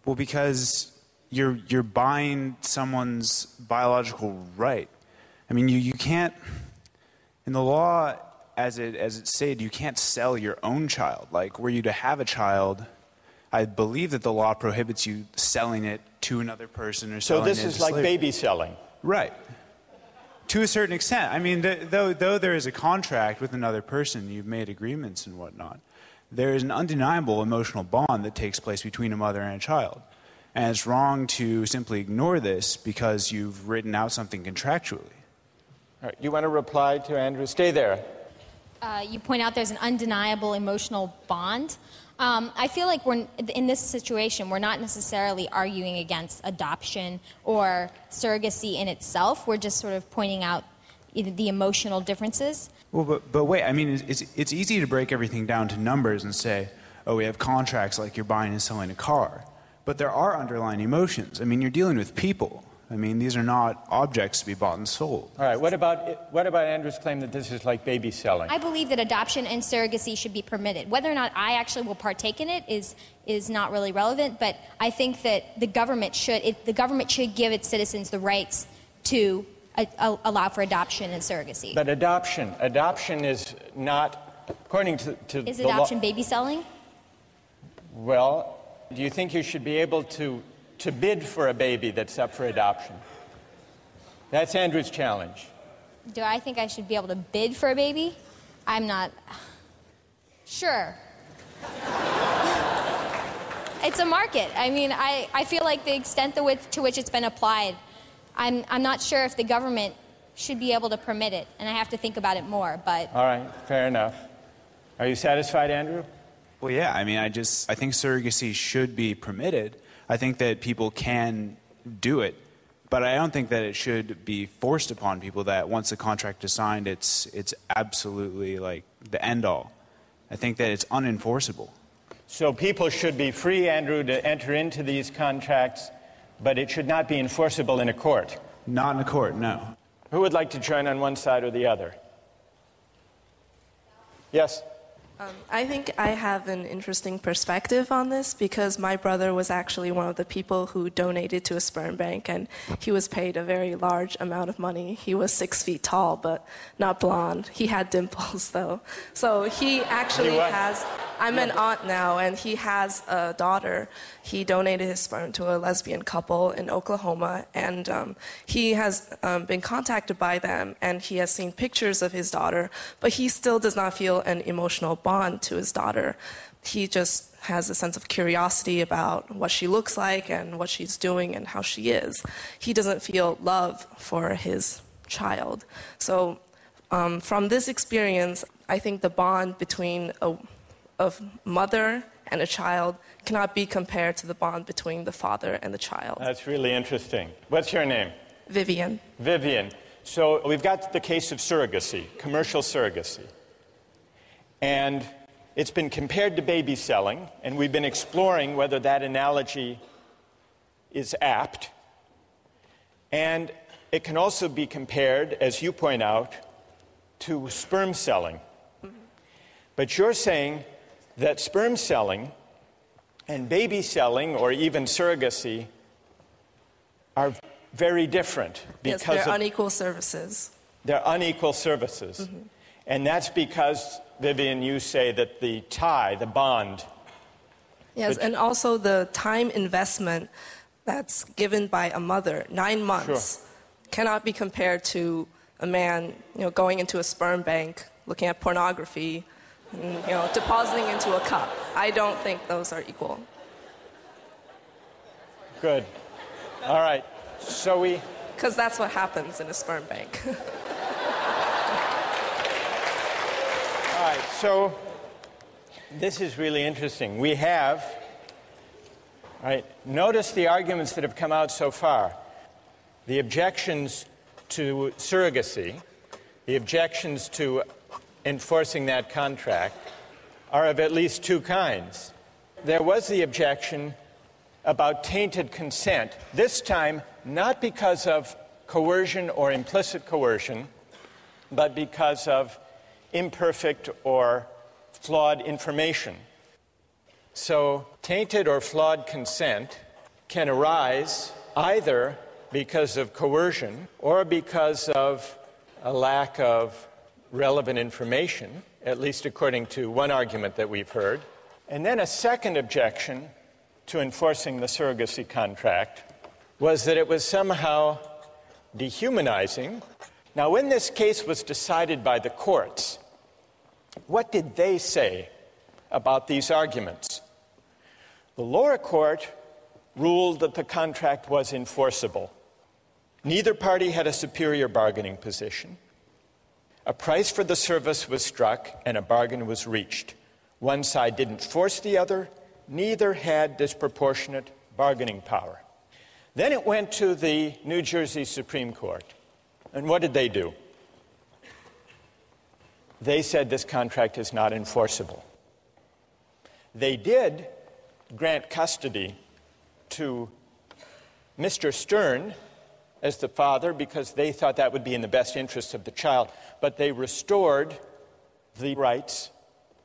Well, because you're buying someone's biological right. I mean, you can't, in the law, as it's stated, you can't sell your own child. Like, were you to have a child, I believe that the law prohibits you selling it to another person or selling it. So this is like baby selling. Right. To a certain extent. I mean, though there is a contract with another person, you've made agreements and whatnot, there is an undeniable emotional bond that takes place between a mother and a child. And it's wrong to simply ignore this because you've written out something contractually. All right. You want to reply to Andrew? Stay there. You point out there's an undeniable emotional bond. I feel like in this situation, we're not necessarily arguing against adoption or surrogacy in itself. We're just sort of pointing out the emotional differences. Well, but wait, I mean, it's easy to break everything down to numbers and say, oh, we have contracts like you're buying and selling a car. But there are underlying emotions. I mean, you're dealing with people. I mean, these are not objects to be bought and sold. All right, what about Andrew's claim that this is like baby selling? I believe that adoption and surrogacy should be permitted. Whether or not I actually will partake in it is not really relevant, but I think that the government should give its citizens the rights to allow for adoption and surrogacy. But adoption is not, according to Is adoption baby selling? Well, do you think you should be able to bid for a baby that's up for adoption? That's Andrew's challenge. do I think I should be able to bid for a baby? I'm not sure. It's a market. I mean, I feel like the extent to which it's been applied, I'm not sure if the government should be able to permit it, and I have to think about it more, but... All right, fair enough. Are you satisfied, Andrew? Well, yeah, I mean, I think surrogacy should be permitted. I think that people can do it, but I don't think that it should be forced upon people that once the contract is signed, it's absolutely like the end all. I think that it's unenforceable. So people should be free, Andrew, to enter into these contracts, but it should not be enforceable in a court. Not in a court, no. Who would like to join on one side or the other? Yes? I think I have an interesting perspective on this because my brother was actually one of the people who donated to a sperm bank, and he was paid a very large amount of money. He was 6 feet tall, but not blonde. He had dimples, though. So he actually has... I'm an aunt now, and he has a daughter. He donated his sperm to a lesbian couple in Oklahoma, and he has been contacted by them, and he has seen pictures of his daughter, but he still does not feel an emotional bond to his daughter. He just has a sense of curiosity about what she looks like and what she's doing and how she is. He doesn't feel love for his child. So from this experience, I think the bond between a mother and a child cannot be compared to the bond between the father and the child. That's really interesting. What's your name? Vivian. Vivian. So we've got the case of surrogacy, commercial surrogacy. And it's been compared to baby selling, and we've been exploring whether that analogy is apt. And it can also be compared, as you point out, to sperm selling. But you're saying that sperm selling and baby selling, or even surrogacy, are very different. Yes, they're unequal services. They're unequal services. Mm-hmm. And that's because, Vivian, you say that the tie, the bond... Yes, and also the time investment that's given by a mother, 9 months, cannot be compared to a man, going into a sperm bank, looking at pornography, and, depositing into a cup. I don't think those are equal. Good. All right. So we... Because that's what happens in a sperm bank. All right. So this is really interesting. We have... All right. Notice the arguments that have come out so far. The objections to surrogacy, the objections to enforcing that contract are of at least two kinds. There was the objection about tainted consent, this time not because of coercion or implicit coercion, but because of imperfect or flawed information. So tainted or flawed consent can arise either because of coercion or because of a lack of relevant information, at least according to one argument that we've heard. And then a second objection to enforcing the surrogacy contract was that it was somehow dehumanizing. Now, when this case was decided by the courts, what did they say about these arguments? The lower court ruled that the contract was enforceable. Neither party had a superior bargaining position. A price for the service was struck and a bargain was reached. One side didn't force the other. Neither had disproportionate bargaining power. Then it went to the New Jersey Supreme Court. And what did they do? They said this contract is not enforceable. They did grant custody to Mr. Stern as the father because they thought that would be in the best interest of the child. But they restored the rights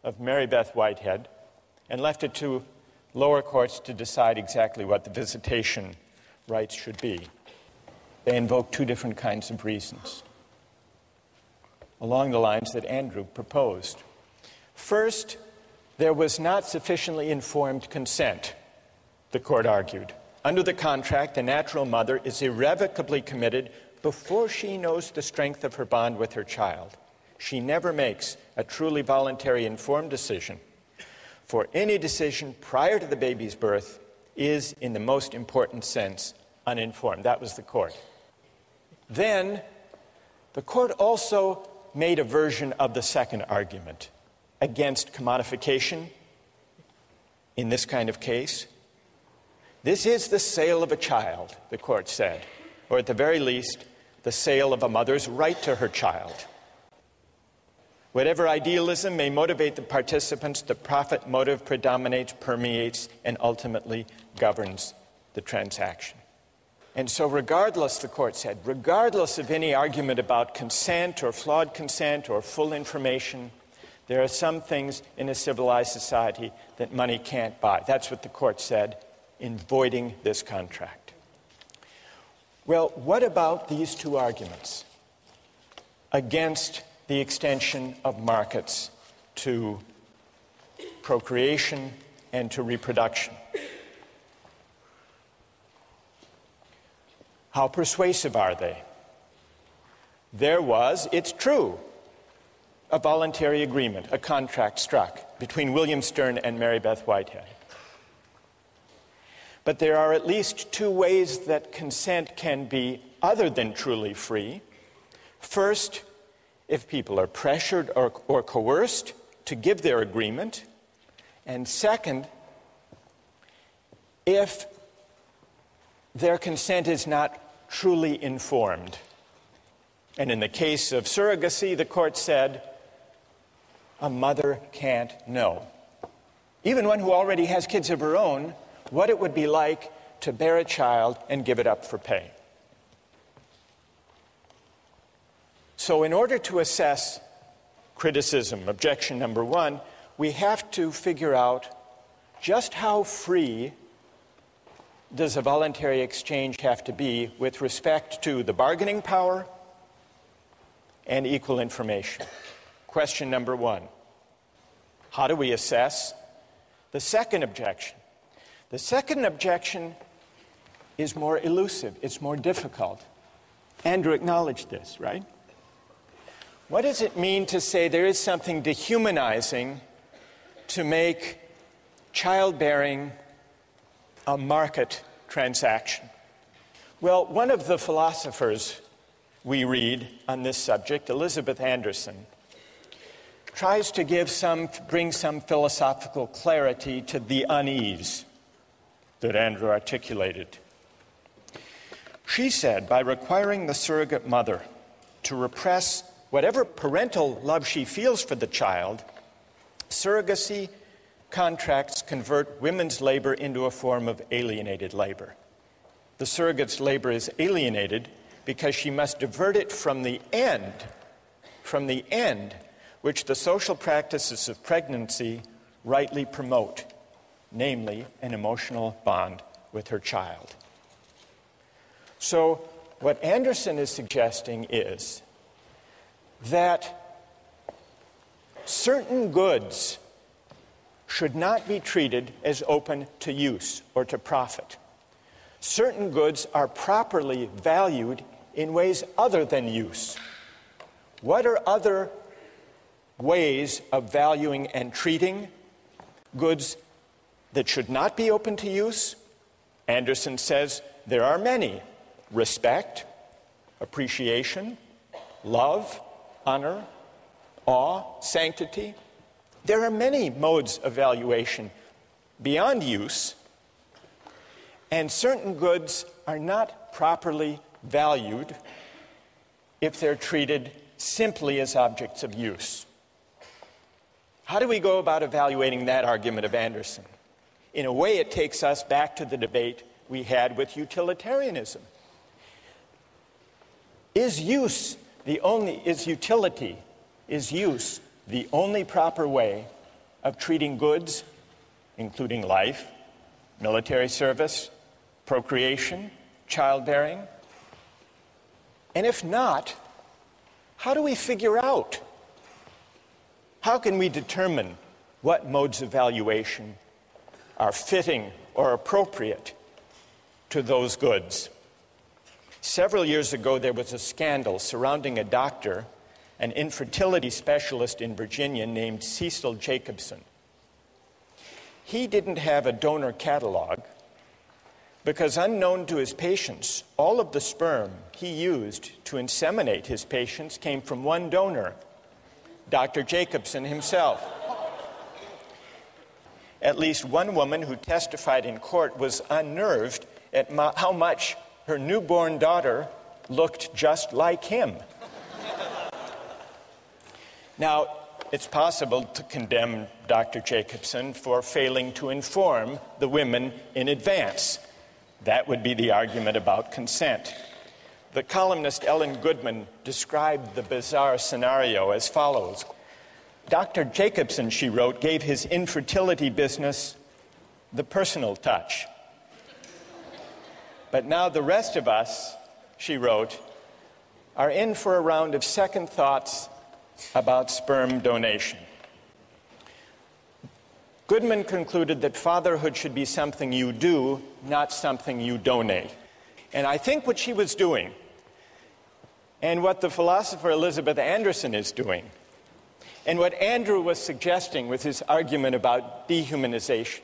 of Mary Beth Whitehead and left it to lower courts to decide exactly what the visitation rights should be. They invoked two different kinds of reasons along the lines that Andrew proposed. First, there was not sufficiently informed consent, the court argued. Under the contract, the natural mother is irrevocably committed before she knows the strength of her bond with her child, she never makes a truly voluntary informed decision. For any decision prior to the baby's birth is, in the most important sense, uninformed. That was the court. Then, the court also made a version of the second argument against commodification in this kind of case. This is the sale of a child, the court said, or at the very least, the sale of a mother's right to her child. Whatever idealism may motivate the participants, the profit motive predominates, permeates, and ultimately governs the transaction. And so regardless, the court said, regardless of any argument about consent or flawed consent or full information, there are some things in a civilized society that money can't buy. That's what the court said in voiding this contract. Well, what about these two arguments against the extension of markets to procreation and to reproduction? How persuasive are they? There was, it's true, a voluntary agreement, a contract struck between William Stern and Mary Beth Whitehead. But there are at least two ways that consent can be other than truly free. First, if people are pressured or coerced to give their agreement. And second, if their consent is not truly informed. And in the case of surrogacy, the court said, a mother can't know, even one who already has kids of her own, what it would be like to bear a child and give it up for pay. So in order to assess criticism, objection number one, we have to figure out just how free does a voluntary exchange have to be with respect to the bargaining power and equal information. Question number one, how do we assess the second objection? The second objection is more elusive, it's more difficult. Andrew acknowledged this, right? What does it mean to say there is something dehumanizing to make childbearing a market transaction? Well, one of the philosophers we read on this subject, Elizabeth Anderson, tries to bring some philosophical clarity to the unease that Andrew articulated. She said, by requiring the surrogate mother to repress whatever parental love she feels for the child, surrogacy contracts convert women's labor into a form of alienated labor. The surrogate's labor is alienated because she must divert it from the end which the social practices of pregnancy rightly promote, namely an emotional bond with her child. So what Anderson is suggesting is that certain goods should not be treated as open to use or to profit. Certain goods are properly valued in ways other than use. What are other ways of valuing and treating goods that should not be open to use? Anderson says there are many. Respect, appreciation, love, honor, awe, sanctity. There are many modes of valuation beyond use, and certain goods are not properly valued if they're treated simply as objects of use. How do we go about evaluating that argument of Anderson? In a way, it takes us back to the debate we had with utilitarianism. Is use the only proper way of treating goods, including life, military service, procreation, childbearing? And if not, how do we figure out? How can we determine what modes of valuation are fitting or appropriate to those goods? Several years ago, there was a scandal surrounding a doctor, an infertility specialist in Virginia named Cecil Jacobson. He didn't have a donor catalog because, unknown to his patients, all of the sperm he used to inseminate his patients came from one donor, Dr. Jacobson himself. At least one woman who testified in court was unnerved at how much her newborn daughter looked just like him. Now, it's possible to condemn Dr. Jacobson for failing to inform the women in advance. That would be the argument about consent. The columnist Ellen Goodman described the bizarre scenario as follows. Dr. Jacobson, she wrote, gave his infertility business the personal touch. But now the rest of us, she wrote, are in for a round of second thoughts about sperm donation. Goodman concluded that fatherhood should be something you do, not something you donate. And I think what she was doing, and what the philosopher Elizabeth Anderson is doing, and what Andrew was suggesting with his argument about dehumanization,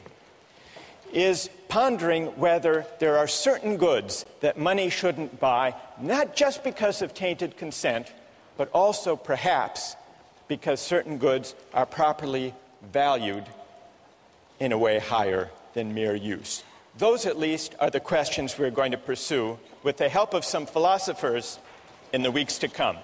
is pondering whether there are certain goods that money shouldn't buy, not just because of tainted consent, but also perhaps because certain goods are properly valued in a way higher than mere use. Those, at least, are the questions we're going to pursue with the help of some philosophers in the weeks to come.